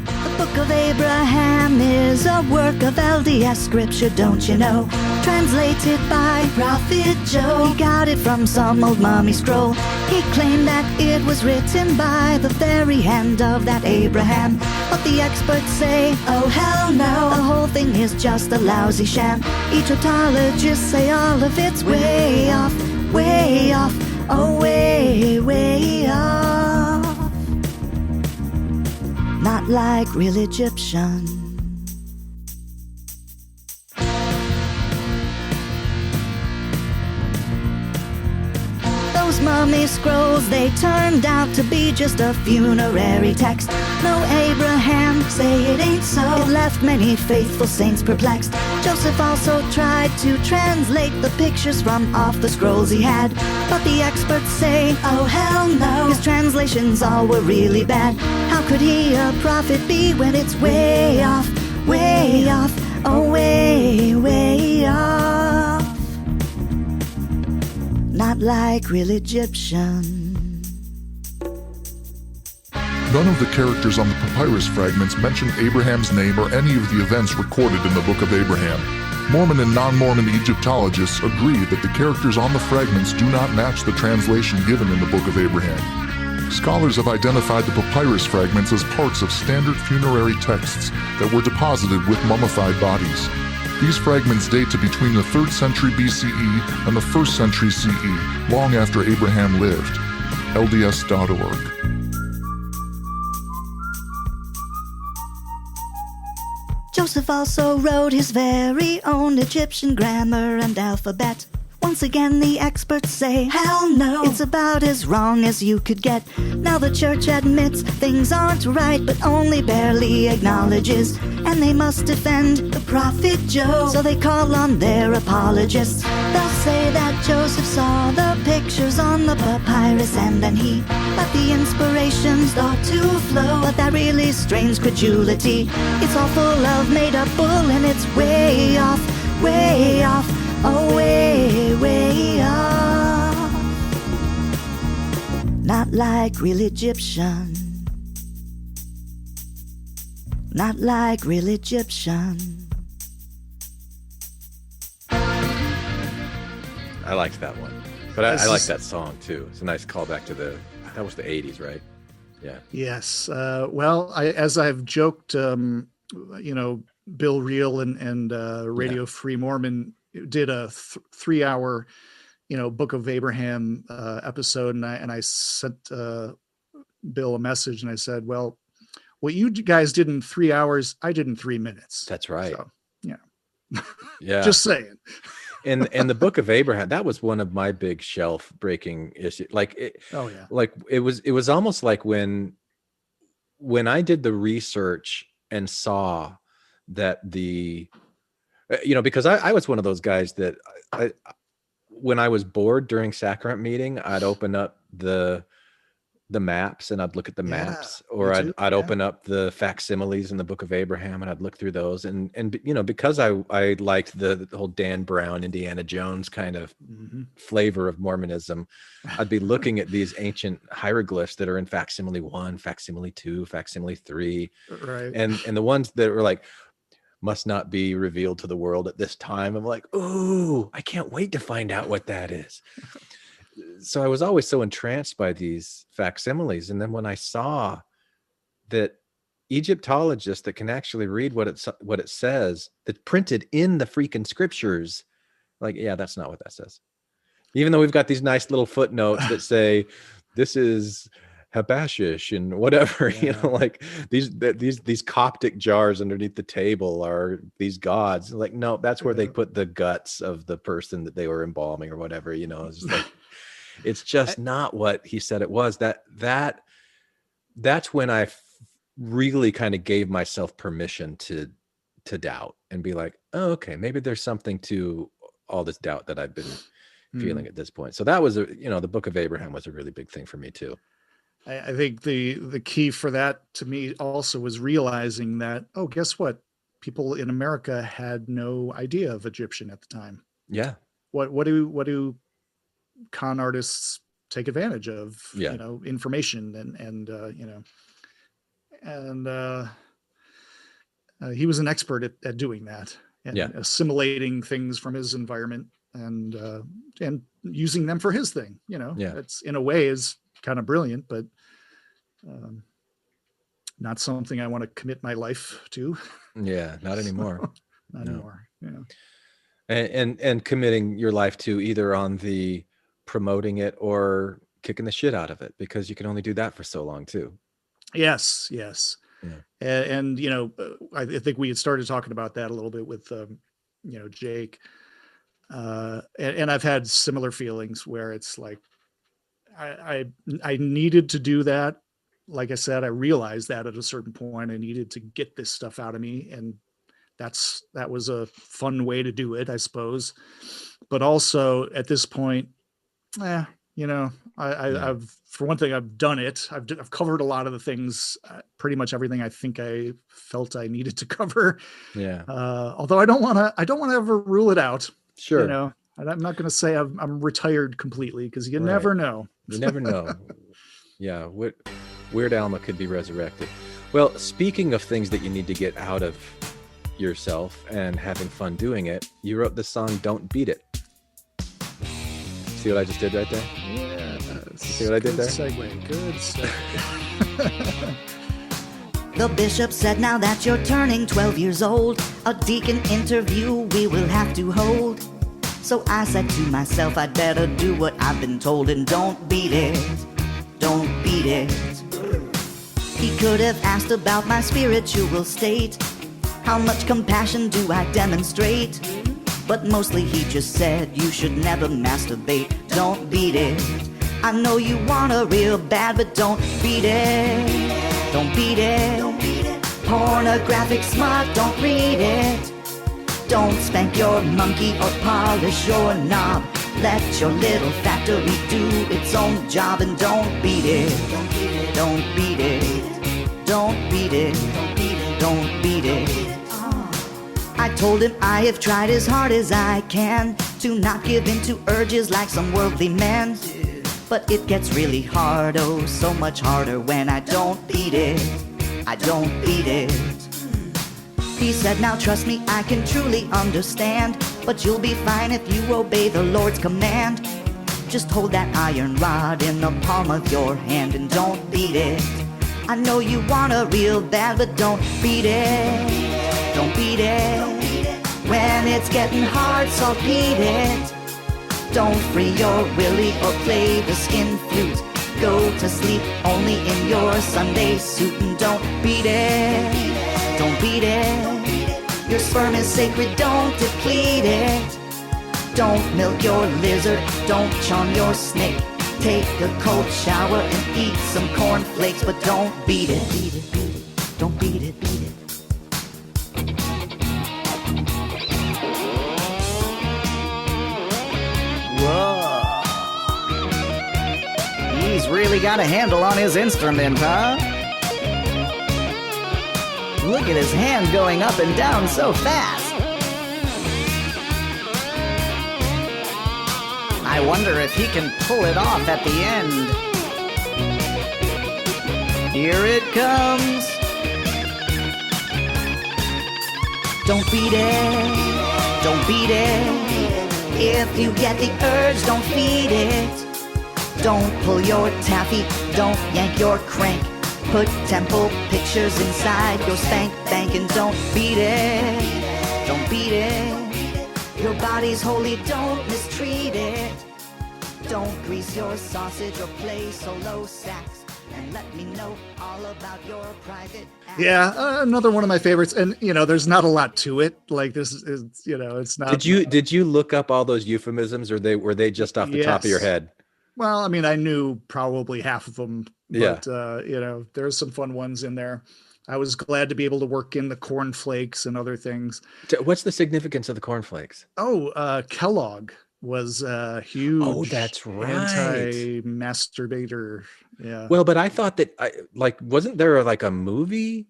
The Book of Abraham is a work of LDS scripture, don't you know? Translated by Prophet Joe. He got it from some old mummy scroll. He claimed that it was written by the very hand of that Abraham. But the experts say, oh hell no, the whole thing is just a lousy sham. Egyptologists say all of it's way off, oh way off. Not like real Egyptian. those mummy scrolls, they turned out to be just a funerary text. No, Abraham, say it ain't so. It left many faithful saints perplexed. Joseph also tried to translate the pictures from off the scrolls he had, but the experts say, oh hell no, his translations all were really bad. How could he a prophet be when it's way off, oh way off? Not like real Egyptian.
None of the characters on the papyrus fragments mention Abraham's name or any of the events recorded in the Book of Abraham. Mormon and non-Mormon Egyptologists agree that the characters on the fragments do not match the translation given in the Book of Abraham. Scholars have identified the papyrus fragments as parts of standard funerary texts that were deposited with mummified bodies. These fragments date to between the 3rd century BCE and the 1st century CE, long after Abraham lived. LDS.org.
Joseph also wrote his very own Egyptian grammar and alphabet. Once again, the experts say, hell no, it's about as wrong as you could get. Now the church admits things aren't right, but only barely acknowledges. And they must defend the prophet Joe, so they call on their apologists. They'll say that Joseph saw the pictures on the papyrus and then he let the inspirations start to flow. But that really strains credulity. It's all full of made-up bull and it's way off, oh way off. Not like real Egyptian. Not like real Egyptian.
I liked that one. But I like that song too. It's a nice callback to that was the 80s, right? Yeah.
Yes. Well, as I've joked, Bill Reel and Radio Free Mormon did a 3-hour, Book of Abraham episode, and I sent Bill a message and I said, well, what you guys did in 3 hours, I did in 3 minutes.
That's right.
So,
yeah.
Just saying.
And the Book of Abraham, that was one of my big shelf breaking issues. Like it was almost like when I did the research and saw that because I was one of those guys that when I was bored during sacrament meeting, I'd open up the maps and I'd look at the maps, or I'd open up the facsimiles in the Book of Abraham and I'd look through those. And because I liked the whole Dan Brown, Indiana Jones kind of flavor of Mormonism, I'd be looking at these ancient hieroglyphs that are in facsimile 1, facsimile 2, facsimile 3.
Right.
And the ones that were like, must not be revealed to the world at this time. I'm like, ooh, I can't wait to find out what that is. So I was always so entranced by these facsimiles. And then when I saw that Egyptologists that can actually read what it says, that's printed in the freaking scriptures, like, yeah, that's not what that says. Even though we've got these nice little footnotes that say, this is Habashish and whatever, like these Coptic jars underneath the table are these gods. Like, no, that's where they put the guts of the person that they were embalming or whatever, it's just like, it's just not what he said it was. That's when I really kind of gave myself permission to doubt and be like, oh, okay, maybe there's something to all this doubt that I've been feeling at this point. So that was the Book of Abraham was a really big thing for me too.
I think the key for that to me also was realizing that, oh, guess what? People in America had no idea of Egyptian at the time.
Yeah.
What do con artists take advantage of?
Yeah.
Information he was an expert at doing that and assimilating things from his environment and using them for his thing. It's in a way is kind of brilliant, but not something I want to commit my life to.
Yeah, not anymore.
Not anymore. Yeah.
And committing your life to either on the promoting it or kicking the shit out of it, because you can only do that for so long too.
Yes.
Yeah.
And I think we had started talking about that a little bit with Jake. And I've had similar feelings where it's like, I needed to do that. Like I said, I realized that at a certain point I needed to get this stuff out of me, and that was a fun way to do it, I suppose. But also at this point, you know, I've, for one thing, I've done it. I've covered a lot of the things, pretty much everything I think I felt I needed to cover.
Yeah.
Although I don't want to ever rule it out.
Sure.
You know, and I'm not going to say I'm retired completely, because you never know.
You never know. Yeah. Weird Alma could be resurrected. Well, speaking of things that you need to get out of yourself and having fun doing it, you wrote the song "Don't Beat It." See what I just did right there?
Yeah.
See what I did there?
Segue. Good segue.
The bishop said, now that you're turning 12 years old, a deacon interview we will have to hold. So I said to myself, I'd better do what I've been told and don't beat it. Don't beat it. He could have asked about my spiritual state. How much compassion do I demonstrate? But mostly he just said, you should never masturbate. Don't beat it. I know you wanna real bad, but don't beat it. Don't beat it. Don't beat it. Pornographic smart, don't read it. Don't spank your monkey or polish your knob. Let your little factory do its own job, and don't beat it. Don't beat it. Don't beat it. Don't beat it. I told him I have tried as hard as I can to not give in to urges like some worldly men. But it gets really hard, oh, so much harder when I don't beat it. I don't beat it. He said, now trust me, I can truly understand, but you'll be fine if you obey the Lord's command. Just hold that iron rod in the palm of your hand and don't beat it. I know you wanna real bad, but don't beat it. Don't beat it. When it's getting hard, so beat it. Don't free your willy or play the skin flute. Go to sleep only in your Sunday suit and don't beat it. Don't beat it. Your sperm is sacred, don't deplete it. Don't milk your lizard, don't charm your snake. Take a cold shower and eat some cornflakes, but don't beat it. Beat it, beat it. Don't beat it, beat it.
Whoa. He's really got a handle on his instrument, huh? Look at his hand going up and down so fast. I wonder if he can pull it off at the end. Here it comes.
Don't beat it. Don't beat it. If you get the urge, don't feed it. Don't pull your taffy, don't yank your crank. Put temple pictures inside your spank bank and don't beat it. Don't beat it. Your body's holy, don't mistreat it. Don't grease your sausage or play solo sax. And let me know all about your private acts.
Yeah, another one of my favorites. And, you know, there's not a lot to it. Like, this is, you know, it's not.
Did you look up all those euphemisms, or were they just off the top of your head?
Well, I mean, I knew probably half of them, but,
Yeah.
You know, there's some fun ones in there. I was glad to be able to work in the cornflakes and other things.
What's the significance of the cornflakes?
Oh, Kellogg was a huge
Oh, that's right.
anti-masturbator. Yeah.
Well, but I thought that wasn't there like a movie?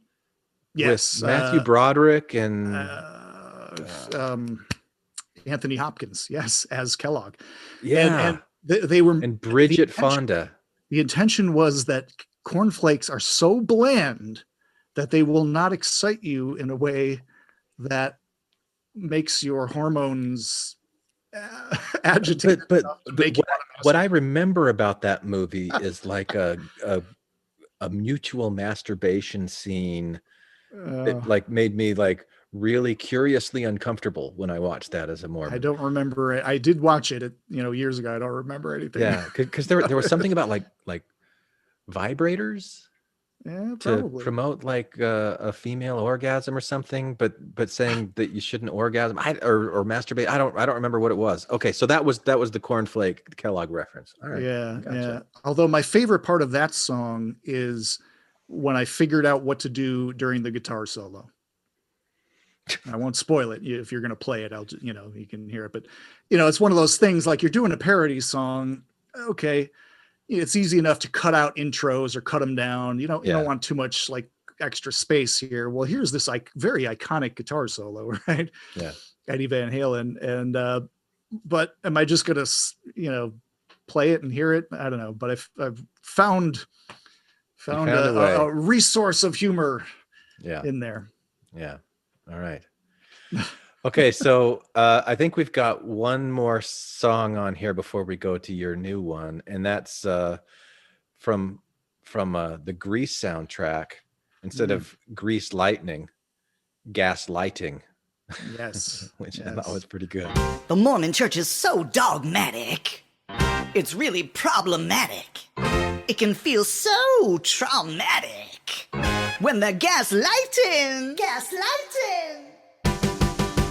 Yes,
with Matthew Broderick and
Anthony Hopkins. Yes, as Kellogg.
Yeah,
and they were
and Bridget Fonda.
The intention was that cornflakes are so bland that they will not excite you in a way that makes your hormones agitate.
But what I remember about that movie is like a mutual masturbation scene that like made me like really curiously uncomfortable when I watched that as a Mormon.
I don't remember it. I did watch it, years ago. I don't remember anything.
Yeah, because there was something about like vibrators.
Yeah,
to
probably.
promote like a female orgasm or something, but saying that you shouldn't orgasm or masturbate. I don't remember what it was. Okay, so that was the cornflake Kellogg reference. All right.
Yeah,
gotcha.
yeah. Although my favorite part of that song is when I figured out what to do during the guitar solo. I won't spoil it. If you're going to play it, you can hear it. But, it's one of those things like you're doing a parody song. Okay. It's easy enough to cut out intros or cut them down. You don't want too much like extra space here. Well, here's this very iconic guitar solo, right?
Yeah.
Eddie Van Halen. And, but am I just going to, play it and hear it? I don't know. But I've found a resource of humor in there.
Yeah. All right. Okay. So I think we've got one more song on here before we go to your new one. And that's from the Grease soundtrack. Instead of Grease Lightning, Gas Lighting.
Yes.
Which I thought was pretty good.
The Mormon church is so dogmatic. It's really problematic. It can feel so traumatic when they're gaslighting.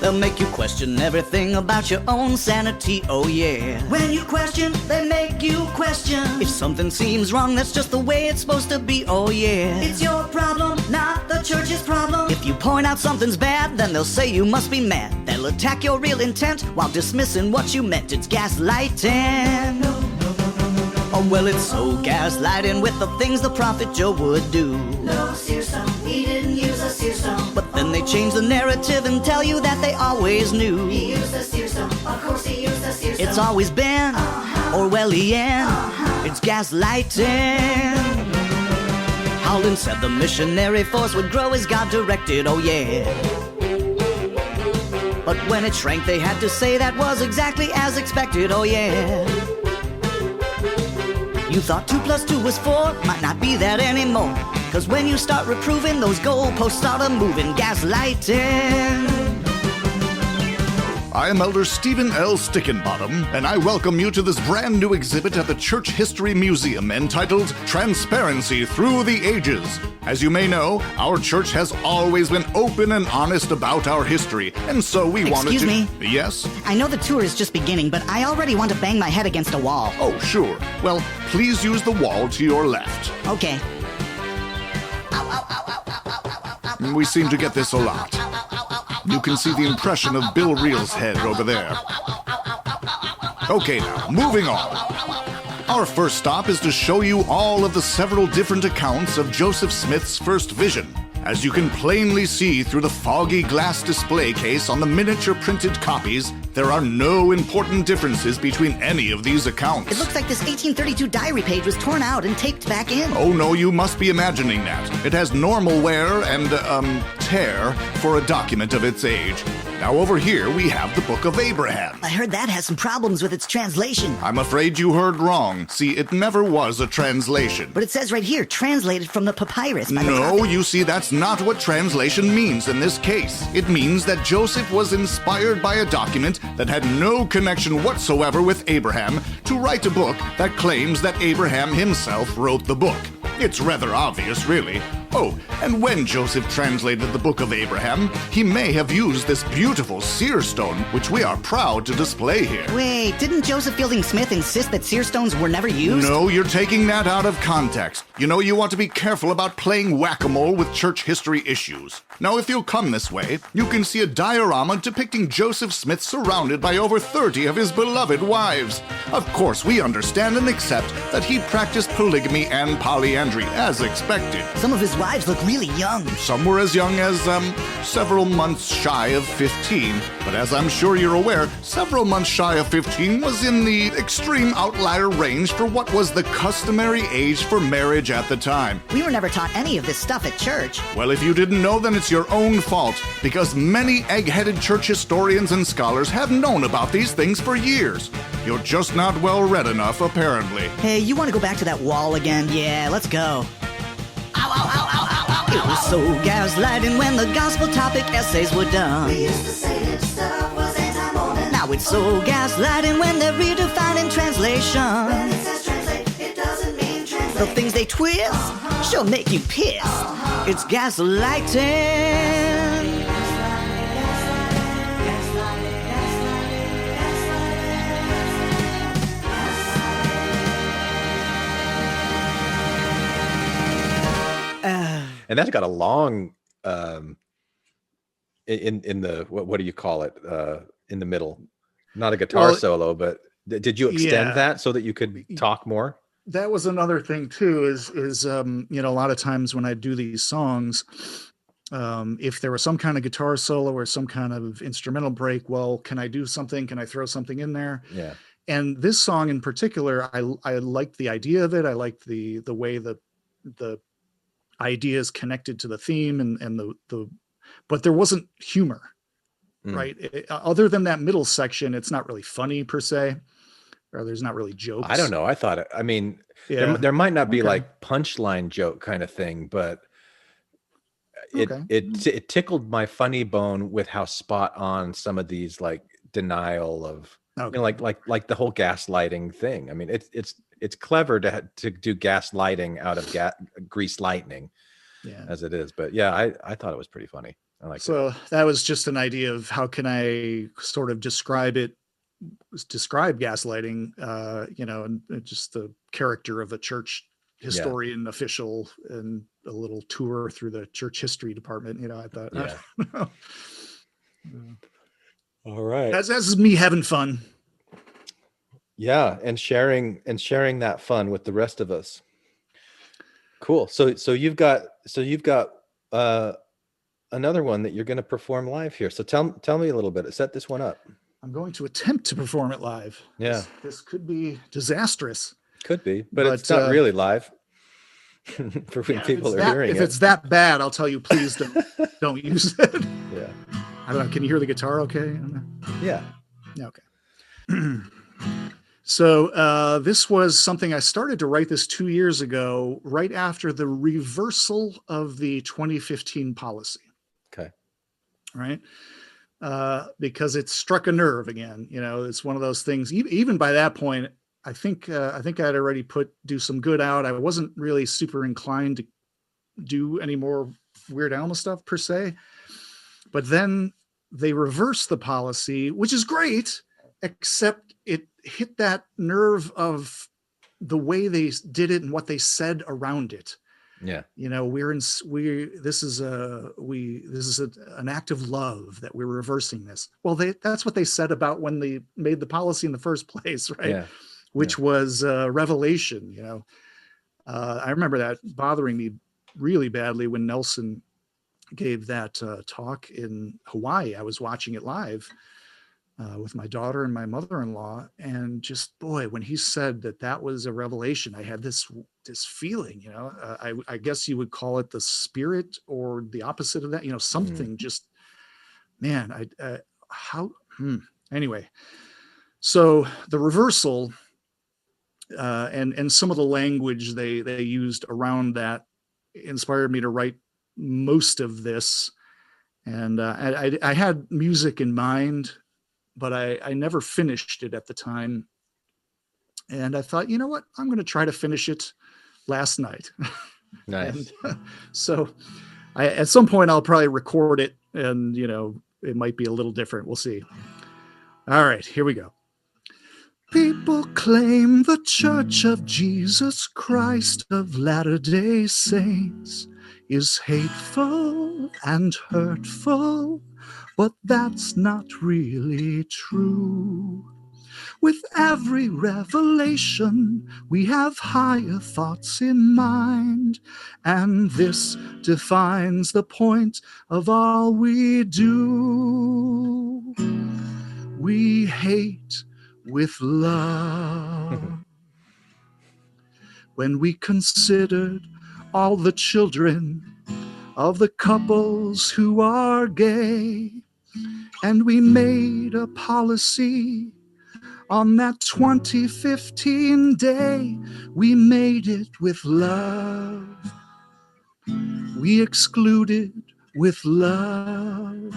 They'll make you question everything about your own sanity, oh yeah. When you question, they make you question. If something seems wrong, that's just the way it's supposed to be, oh yeah. It's your problem, not the church's problem. If you point out something's bad, then they'll say you must be mad. They'll attack your real intent while dismissing what you meant. It's gaslighting. Oh, well, it's so gaslighting with the things the prophet Joe would do. No seer stone, he didn't use a seer stone. But then they change the narrative and tell you that they always knew. He used a seer stone, of course he used a seer stone. It's always been Orwellian. It's gaslighting. Howland said the missionary force would grow as God directed, oh yeah. But when it shrank, they had to say that was exactly as expected, oh yeah. You thought 2 + 2 was 4, might not be that anymore. Cause when you start reproving, those goalposts start moving. Gaslighting.
I am Elder Stephen L. Stickenbottom, and I welcome you to this brand new exhibit at the Church History Museum entitled Transparency Through the Ages. As you may know, our church has always been open and honest about our history, and so we wanted to...
Excuse me?
Yes?
I know the tour is just beginning, but I already want to bang my head against a wall.
Oh, sure. Well, please use the wall to your left.
Okay.
We seem to get this a lot. You can see the impression of Bill Reel's head over there. Okay now, moving on. Our first stop is to show you all of the several different accounts of Joseph Smith's first vision. As you can plainly see through the foggy glass display case on the miniature printed copies, there are no important differences between any of these accounts.
It looks like this 1832 diary page was torn out and taped back in.
Oh no, you must be imagining that. It has normal wear and, tear for a document of its age. Now over here we have the Book of Abraham.
I heard that has some problems with its translation.
I'm afraid you heard wrong. See, it never was a translation.
But it says right here, translated from the papyrus by the
No,
prophet.
you see, that's not what translation means in this case. It means that Joseph was inspired by a document that had no connection whatsoever with Abraham to write a book that claims that Abraham himself wrote the book. It's rather obvious, really. Oh, and when Joseph translated the Book of Abraham, he may have used this beautiful seer stone, which we are proud to display here.
Wait, didn't Joseph Fielding Smith insist that seer stones were never used?
No, you're taking that out of context. You know, you want to be careful about playing whack-a-mole with church history issues. Now, if you'll come this way, you can see a diorama depicting Joseph Smith surrounded by over 30 of his beloved wives. Of course, we understand and accept that he practiced polygamy and polyandry, as expected.
Some of his wives look really young.
Some were as young as, several months shy of 15. But as I'm sure you're aware, several months shy of 15 was in the extreme outlier range for what was the customary age for marriage at the time.
We were never taught any of this stuff at church.
Well, if you didn't know, then it's your own fault, because many egg-headed church historians and scholars have known about these things for years. You're just not well read enough, apparently.
Hey, you want to go back to that wall again? Yeah, let's go. It was so gaslighting when the gospel topic essays were done.
We used to say that stuff was anti-Mormon.
Now it's so gaslighting when they're redefining translation.
When it says translate, it doesn't mean translate.
The things they twist, she'll make you pissed. It's gaslighting.
And that's got a long in the what do you call it in the middle? Not a guitar solo, but did you extend that so that you could talk more?
That was another thing too. Is you know, a lot of times when I do these songs, if there was some kind of guitar solo or some kind of instrumental break, well, can I do something? Can I throw something in there?
Yeah.
And this song in particular, I liked the idea of it. I liked the way the ideas connected to the theme and the but there wasn't humor, right? Other than that middle section, it's not really funny per se, or there's not really jokes.
I don't know. I thought I mean, there might not be like punchline joke kind of thing, but it tickled my funny bone with how spot on some of these like denial of you know, like the whole gaslighting thing. I mean, it's clever to do gaslighting out of grease lightning, as it is. But yeah, I thought it was pretty funny. I like
so that was just an idea of how can I sort of describe gaslighting, you know, and just the character of a church historian official and a little tour through the church history department. You know, I thought,
all right,
that's me having fun.
Yeah, and sharing that fun with the rest of us. Cool. So you've got another one that you're going to perform live here. So tell me a little bit. Set this one up.
I'm going to attempt to perform it live.
Yeah.
This could be disastrous.
Could be, but it's not really live for when people are hearing it.
If it's that bad, I'll tell you, please don't use it.
Yeah.
I don't know. Can you hear the guitar okay?
Yeah.
Okay. So this was something I started to write this 2 years ago, right after the reversal of the 2015 policy.
Okay.
Right. Because it struck a nerve again. You know, it's one of those things. Even by that point, I think I'd already do some good out. I wasn't really super inclined to do any more Weird Alma stuff per se. But then they reversed the policy, which is great, except it hit that nerve of the way they did it and what they said around it.
Yeah.
You know, this is an act of love that we're reversing this. Well, that's what they said about when they made the policy in the first place, right?
Yeah.
Which was revelation, you know. I remember that bothering me really badly when Nelson gave that talk in Hawaii. I was watching it live with my daughter and my mother-in-law, and just, boy, when he said that was a revelation, I had this feeling, you know. I guess you would call it the spirit or the opposite of that, you know, something just, man, anyway. So the reversal and some of the language they used around that inspired me to write most of this. And I had music in mind, but I never finished it at the time. And I thought, you know what, I'm going to try to finish it last night.
Nice.
And, so at some point I'll probably record it, and, you know, it might be a little different. We'll see. All right, here we go. People claim the Church of Jesus Christ of Latter-day Saints is hateful and hurtful, but that's not really true. With every revelation, we have higher thoughts in mind, and this defines the point of all we do. We hate with love. When we considered all the children of the couples who are gay, and we made a policy on that 2015 day, we made it with love. We excluded with love.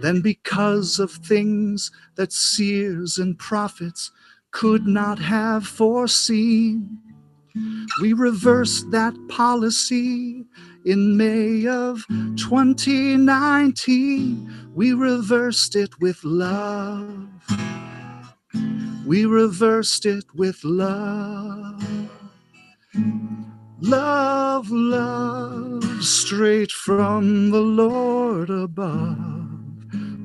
Then because of things that seers and prophets
could not have foreseen. We reversed that policy in May of 2019. We reversed it with love. We reversed it with love. Love, love, straight from the Lord above.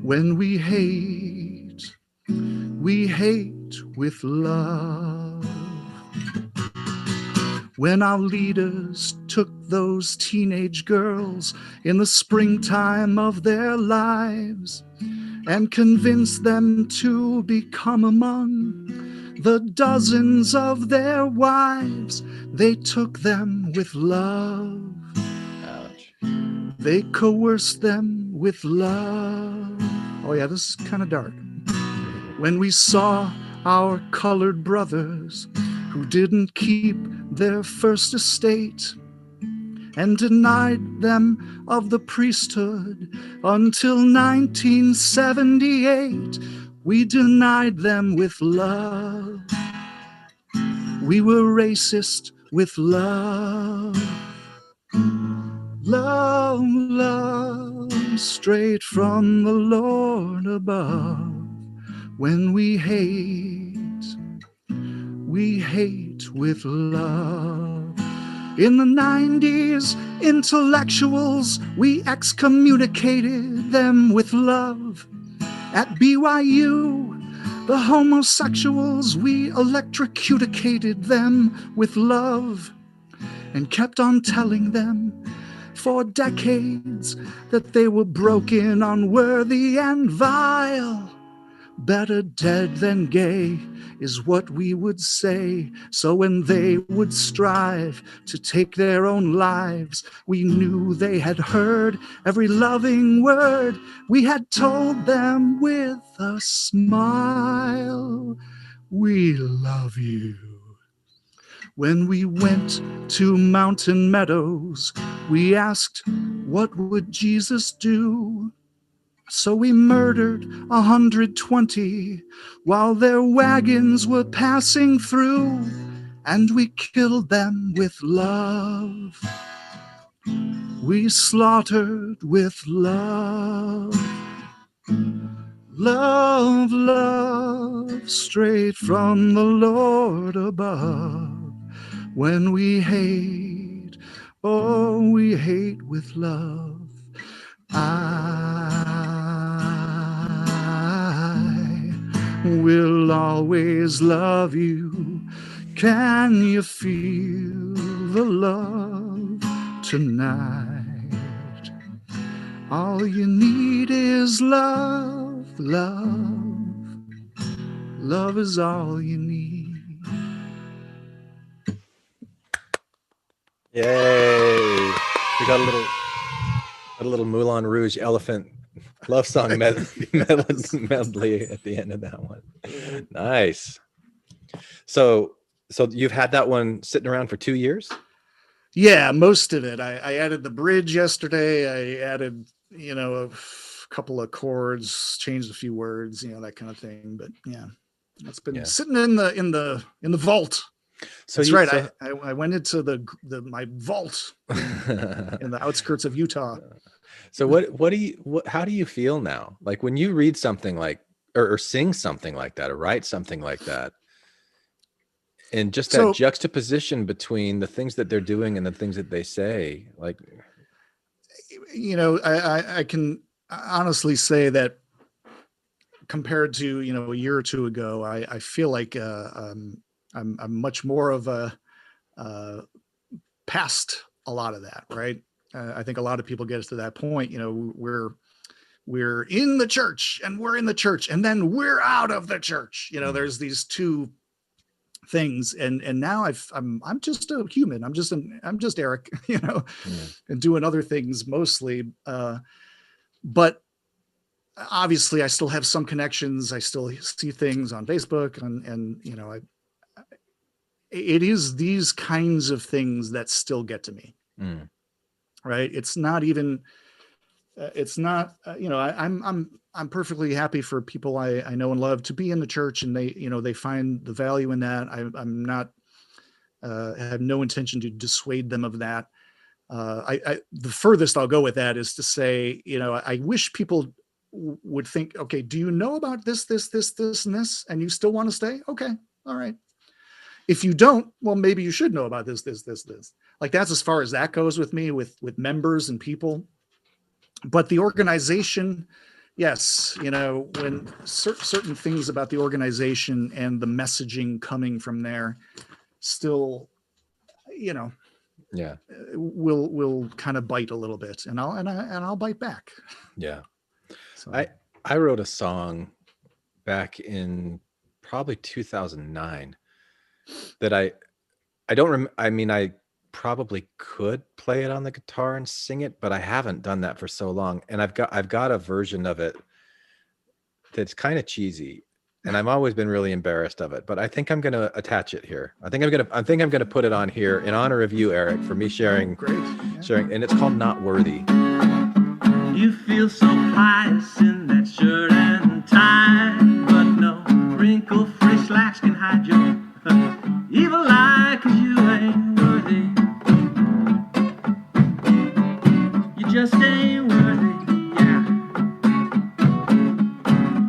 When we hate with love. When our leaders took those teenage girls in the springtime of their lives and convinced them to become among the dozens of their wives, they took them with love.
Ouch.
They coerced them with love. Oh yeah, this is kind of dark. When we saw our colored brothers who didn't keep their first estate and denied them of the priesthood until 1978, we denied them with love. We were racist with love. Love, love, straight from the Lord above. When we hate with love. In the 90s, intellectuals, we excommunicated them with love. At BYU, the homosexuals, we electrocutated them with love and kept on telling them for decades that they were broken, unworthy, and vile. Better dead than gay is what we would say. So when they would strive to take their own lives, we knew they had heard every loving word we had told them with a smile. We love you. When we went to Mountain Meadows, we asked, what would Jesus do? So we murdered 120 while their wagons were passing through, and we killed them with love. We slaughtered with love. Love, love, straight from the Lord above. When we hate, oh, we hate with love. I will always love you. Can you feel the love tonight? All you need is love, love. Love is all you need.
Yay! We got a little Moulin Rouge elephant love song medley at the end of that one. Nice. So you've had that one sitting around for 2 years?
Yeah, most of it. I added the bridge yesterday. I added, a couple of chords, changed a few words, that kind of thing. But yeah, it's been sitting in the vault. So that's right. I went into my vault in the outskirts of Utah.
So how do you feel now? Like when you read something like, or sing something like that, or write something like that, and just that juxtaposition between the things that they're doing and the things that they say, like,
I can honestly say that compared to, a year or two ago, I feel like, I'm much more of a past a lot of that, right? I think a lot of people get us to that point. We're in the church and we're in the church and then we're out of the church. There's these two things, and now I'm just a human. I'm just Eric, and doing other things mostly. But obviously, I still have some connections. I still see things on Facebook, and it is these kinds of things that still get to me. Right? It's not even it's not, I'm perfectly happy for people I know and love to be in the church, and they find the value in that. I'm not, have no intention to dissuade them of that. The furthest I'll go with that is to say, I wish people would think, okay, do you know about this, and this, and you still want to stay? Okay. All right. If you don't, well, maybe you should know about this. Like, that's as far as that goes with me, with members and people. But the organization, yes, when certain things about the organization and the messaging coming from there still,
yeah,
will kind of bite a little bit, and I'll bite back.
Yeah.
So.
I wrote a song back in probably 2009 that I don't I probably could play it on the guitar and sing it, but I haven't done that for so long. And I've got a version of it that's kind of cheesy, and I've always been really embarrassed of it, but I think I'm going to attach it here. I think I'm going to put it on here in honor of you, Eric, for me sharing, sharing. And it's called Not Worthy.
You feel so pious in that shirt and tie, but no wrinkle-free slacks can hide your evil eye, 'cause you ain't worthy. You just ain't worthy, yeah.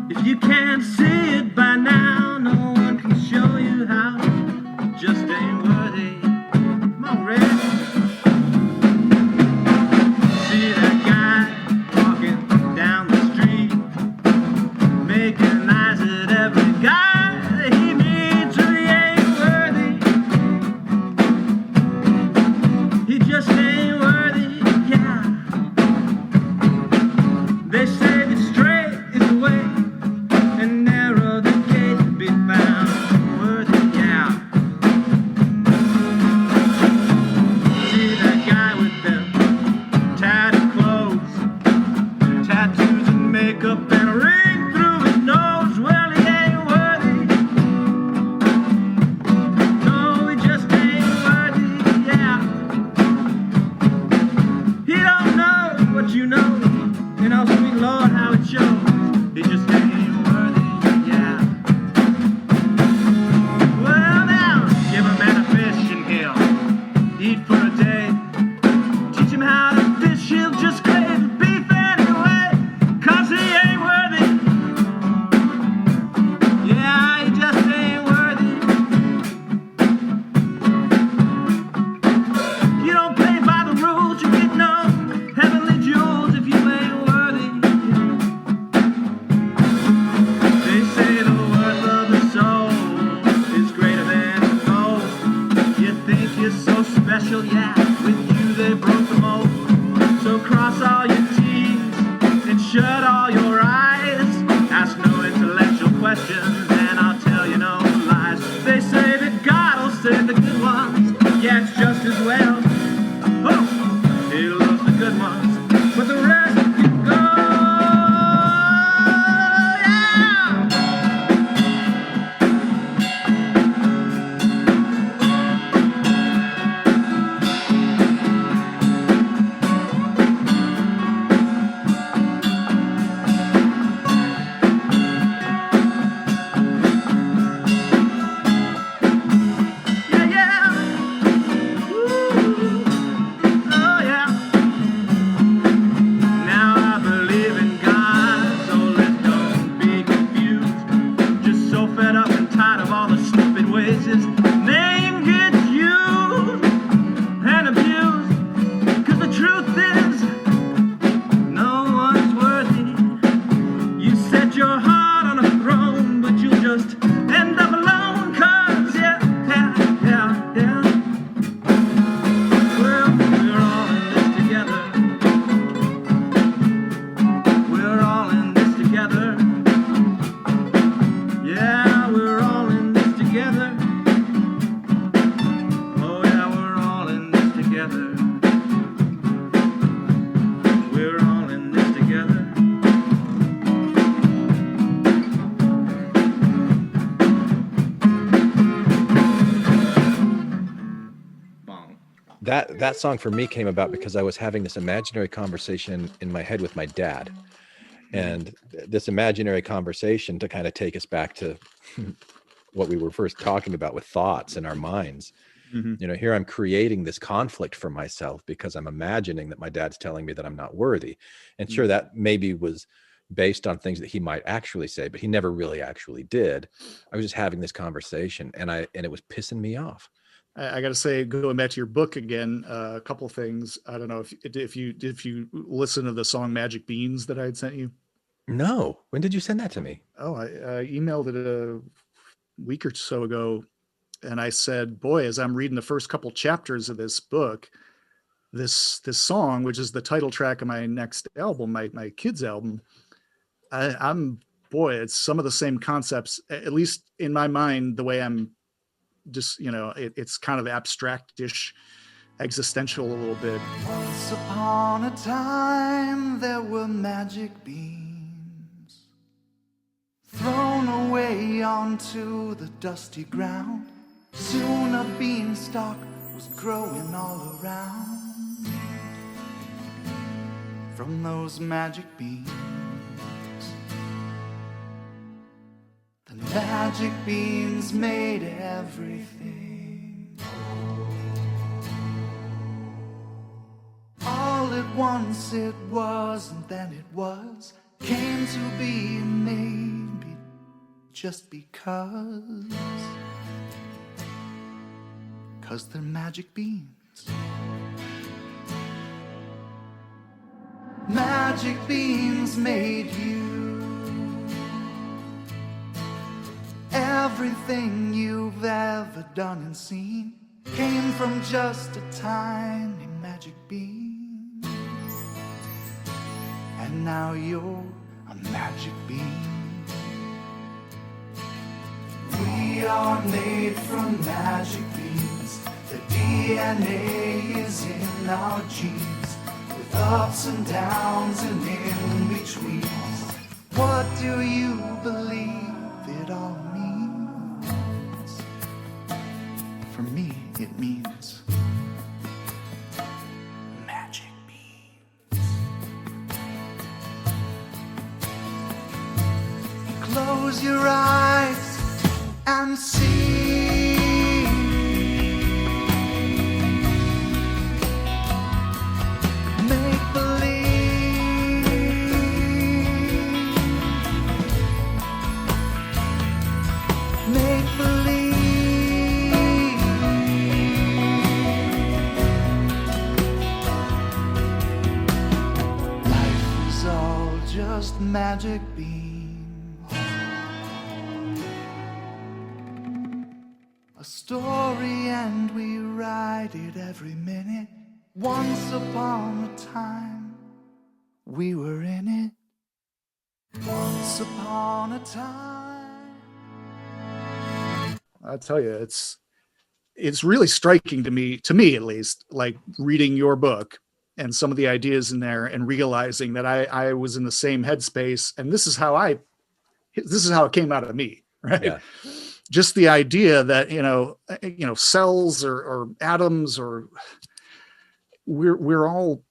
If you can't see it by now, no one can show you how. You just ain't worthy. Come on, Red. See that guy walking down the street, making eyes at every guy that he meets, or he ain't worthy. He just ain't worthy, yeah. They say that straight is the way, and narrow the gate to be found worthy, yeah. See that guy with them tatted clothes, tattoos and makeup and a ring through his nose. Well, he ain't worthy. No, he just ain't worthy, yeah. He don't know what you know, and oh sweet Lord, how it shows. He just ain't worthy, yeah. Well, now, give a man a fish and he'll eat for a day. Teach him how to fish, he'll just crave beef anyway, 'cause he ain't worthy. Yeah, he just ain't worthy. You don't play by the rules, you get no heavenly jewels if you ain't worthy. They say the worth of the soul is greater than gold. You think you're so special, yeah, with you they broke the mold. So cross all your T's and shut all your eyes. Ask no intellectual questions, and I'll tell you no lies. They say that God will save the good ones, yeah, it's just as well. Oh, he loves the good ones, but the rest can go. Yeah. Yeah, yeah. Ooh. Oh, yeah. Now I believe in God, so let's don't be confused. Just so fed up and tired of all the stupid ways his name gets used and abused. 'Cause the truth is, no one's worthy. You set your heart on a throne, but you'll just end up alone. 'Cause yeah. Well, we're all in this together. We're all in this together. Yeah, we're all in this together.
that song for me came about because I was having this imaginary conversation in my head with my dad. And this imaginary conversation, to kind of take us back to what we were first talking about with thoughts in our minds.
Mm-hmm.
Here I'm creating this conflict for myself because I'm imagining that my dad's telling me that I'm not worthy. And sure, that maybe was based on things that he might actually say, but he never really actually did. I was just having this conversation, and it was pissing me off.
I got to say, going back to your book again, a couple things. I don't know if you listen to the song "Magic Beans" that I had sent you.
No, when did you send that to me?
Oh, I emailed it a week or so ago, and I said, "Boy, as I'm reading the first couple chapters of this book, this song, which is the title track of my next album, my kids' album, it's some of the same concepts, at least in my mind, the way I'm just, it's kind of abstract-ish, existential a little bit."
Once upon a time, there were magic beans thrown away onto the dusty ground. Soon a beanstalk was growing all around. From those magic beans, the magic beans made everything. All at once it was, and then it was, came to be maybe just because. 'Cause they're magic beans. Magic beans made you. Everything you've ever done and seen came from just a tiny magic bean. And now you're a magic bean. We are made from magic beans. The DNA is in our genes, with ups and downs and in-betweens. What do you believe it all means? For me, it means magic beans. Close your eyes and see. Make believe. Make believe. Life is all just magic beans. A story, and we write it every minute. Once upon a time, we were in it. Once upon a time.
I tell you, it's really striking to me at least, like reading your book and some of the ideas in there and realizing that I was in the same headspace, and this is how it came out of me, right?
Yeah.
Just the idea that, cells or atoms, or we're all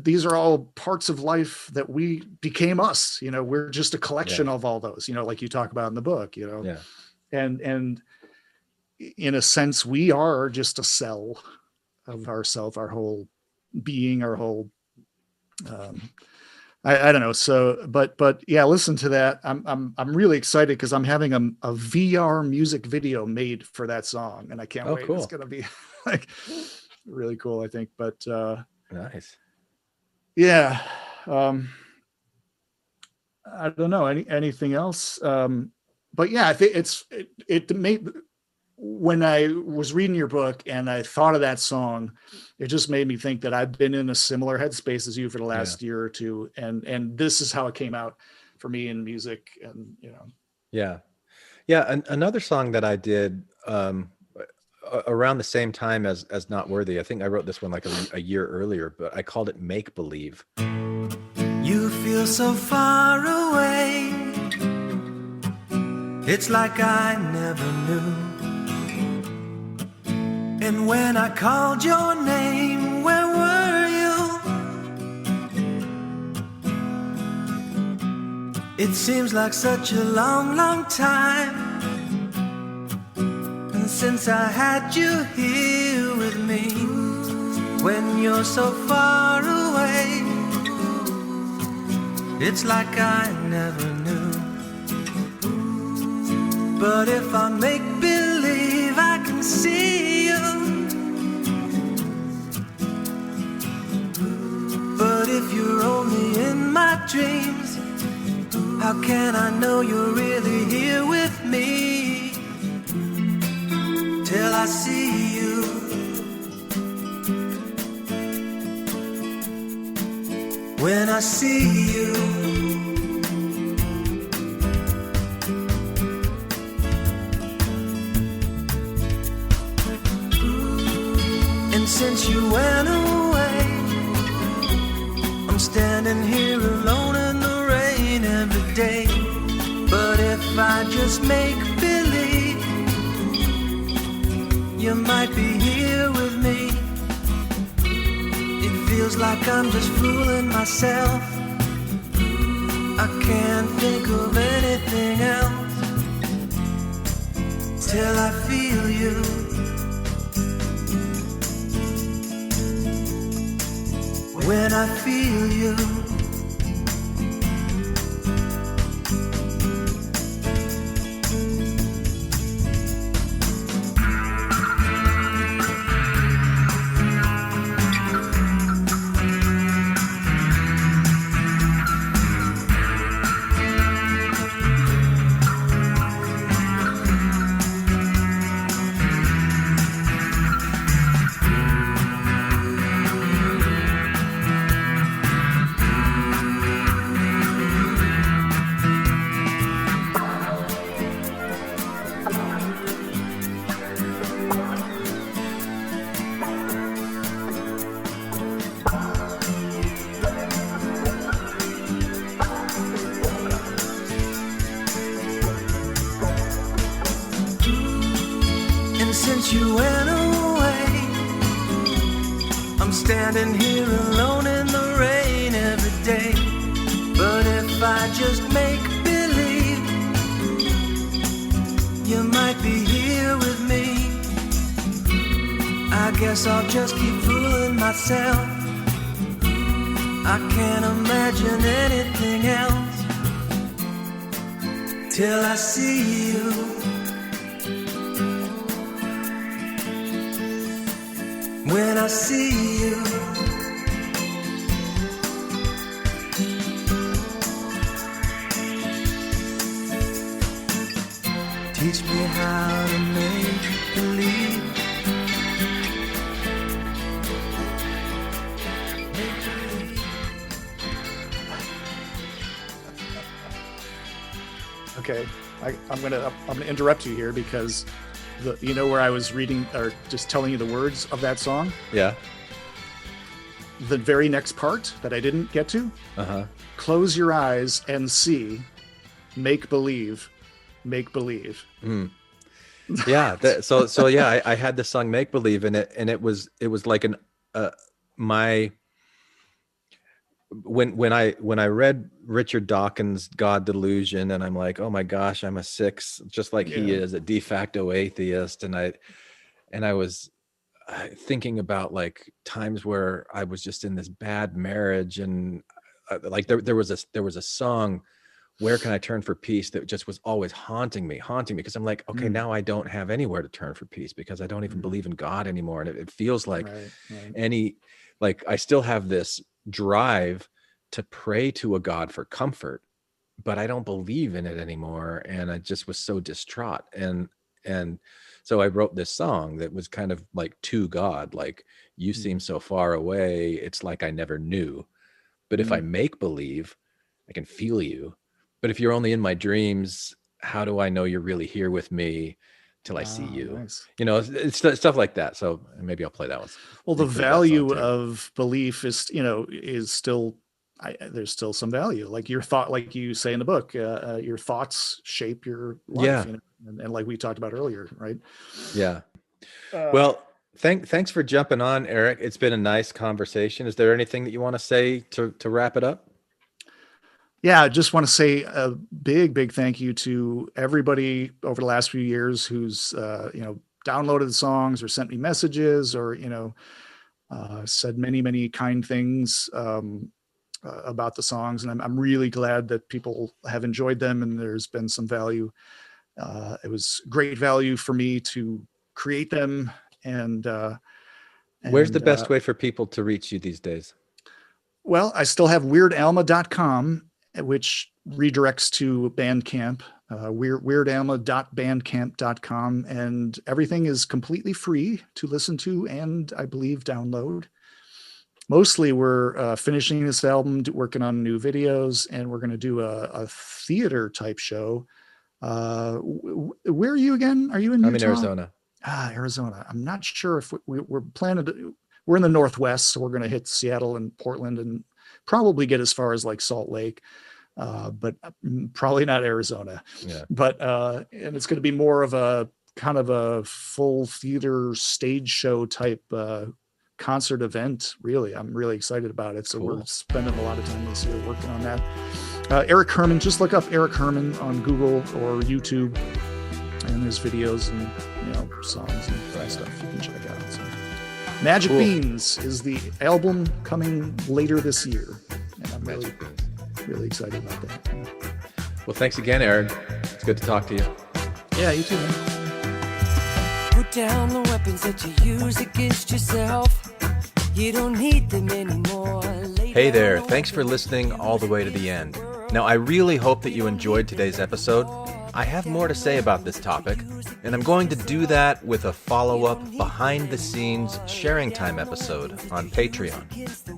these are all parts of life that we became us. We're just a collection of all those, like you talk about in the book,
Yeah.
and in a sense, we are just a cell of ourself, our whole being, our whole, I don't know. So, but yeah, listen to that. I'm really excited because I'm having a VR music video made for that song, and I can't wait.
Cool.
It's going to be like really cool, I think. But
nice.
Yeah. I don't know anything else. But yeah, I think it made, when I was reading your book and I thought of that song, it just made me think that I've been in a similar headspace as you for the last year or two. And this is how it came out for me in music, and,
Yeah. Yeah. Another song that I did, around the same time as Not Worthy. I think I wrote this one like a year earlier, but I called it Make Believe.
You feel so far away. It's like I never knew.
And when I called your name, where were you? It seems like such a long, long time. And since I had you here with me, when you're so far away, it's like I never knew. But if I make believe I can see you, but if you're only in my dreams, how can I know you're really here with me? Till I see you. When I see you. And since you went away, I'm standing here alone in the rain every day. But if I just make believe, you might be here with me. It feels like I'm just fooling myself. I can't think of anything else till I feel you. When I feel you. Since you went away, I'm standing here alone in the rain every day. But if I just make believe, you might be here with me. I guess I'll just keep fooling myself. I can't imagine anything else till I see you. When I see you. Teach me how to make believe.
Okay, I'm gonna interrupt you here because you know where I was reading or just telling you the words of that song?
Yeah.
The very next part that I didn't get to. Close your eyes and see, make believe, make believe.
Mm. Yeah. So yeah, I had the song "Make Believe" in it, and it was like my. When I read Richard Dawkins' God Delusion, and I'm like, oh my gosh, I'm a six, just like he is, a de facto atheist, and I was thinking about like times where I was just in this bad marriage, and like there was a song, "Where Can I Turn for Peace," that just was always haunting me because I'm like, okay, now I don't have anywhere to turn for peace because I don't even believe in God anymore, and it feels like like I still have this drive to pray to a God for comfort, but I don't believe in it anymore, and I just was so distraught, and so I wrote this song that was kind of like to God, like, you seem so far away, it's like I never knew, but if I make believe, I can feel you, but if you're only in my dreams, how do I know you're really here with me till I see you?
Nice.
You know, it's stuff like that. So maybe I'll play that one.
Well, the value of belief is, is still, there's still some value. Like your thought, like you say in the book, your thoughts shape your life.
Yeah.
And like we talked about earlier, right?
Yeah. Well, Thanks for jumping on, Eric. It's been a nice conversation. Is there anything that you want to say to wrap it up?
Yeah, I just want to say a big thank you to everybody over the last few years who's downloaded the songs or sent me messages or said many kind things about the songs, and I'm really glad that people have enjoyed them and there's been some value. It was great value for me to create them. And
where's the best way for people to reach you these days?
Well, I still have weirdalma.com, which redirects to Bandcamp, weirdalma.bandcamp.com, and everything is completely free to listen to and I believe download. Mostly we're finishing this album, working on new videos, and we're going to do a theater type show. Where are you again? Are you in Utah?
I'm in Arizona.
Arizona. I'm not sure if we're planning to, we're in the Northwest, so we're going to hit Seattle and Portland and probably get as far as like Salt Lake, but probably not Arizona.
Yeah.
But, and it's going to be more of a kind of a full theater stage show type concert event. Really, I'm really excited about it. So
cool.
We're spending a lot of time this year working on that. Eric Herman, just look up Eric Herman on Google or YouTube, and there's videos and songs and stuff you can check out. So, Magic Beans is the album coming later this year, and I'm really excited about that.
Well, thanks again, Eric. It's good to talk to you.
Yeah, you too, man.
Put down the weapons that you use against yourself. You don't need them anymore.
Hey there, thanks for listening all the way to the end. Now, I really hope that you enjoyed today's episode. I have more to say about this topic, and I'm going to do that with a follow-up behind-the-scenes sharing time episode on Patreon.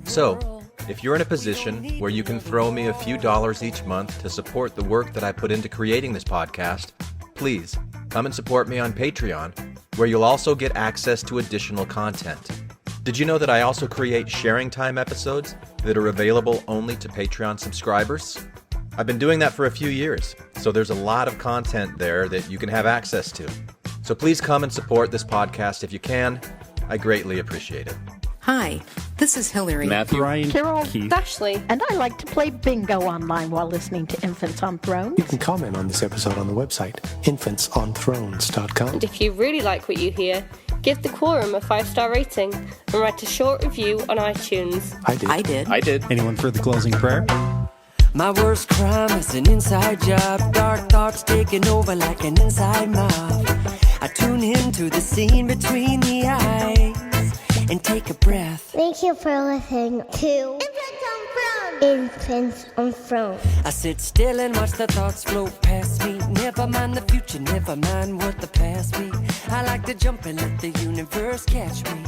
So, if you're in a position where you can throw me a few dollars each month to support the work that I put into creating this podcast, please come and support me on Patreon, where you'll also get access to additional content. Did you know that I also create sharing time episodes that are available only to Patreon subscribers? I've been doing that for a few years, so there's a lot of content there that you can have access to. So please come and support this podcast if you can. I greatly appreciate it.
Hi, this is Hillary.
Matthew, Ryan,
Carol,
Keith,
Ashley, and I like to play bingo online while listening to Infants on Thrones.
You can comment on this episode on the website, infantsonthrones.com.
And if you really like what you hear, give the Quorum a 5-star rating and write a short review on iTunes.
I did. Anyone for the closing prayer?
My worst crime is an inside job. Dark thoughts taking over like an inside mob. I tune into the scene between the eyes and take a breath.
Thank you for listening to Infants on Thrones.
I sit still and watch the thoughts float past me. Never mind the future, never mind what the past be. I like to jump and let the universe catch me.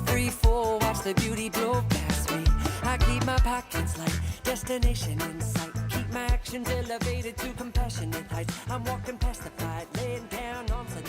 Free fall, watch the beauty blow past me. I keep my pockets light, destination in sight. Keep my actions elevated to compassionate heights. I'm walking past the fight, laying down arms and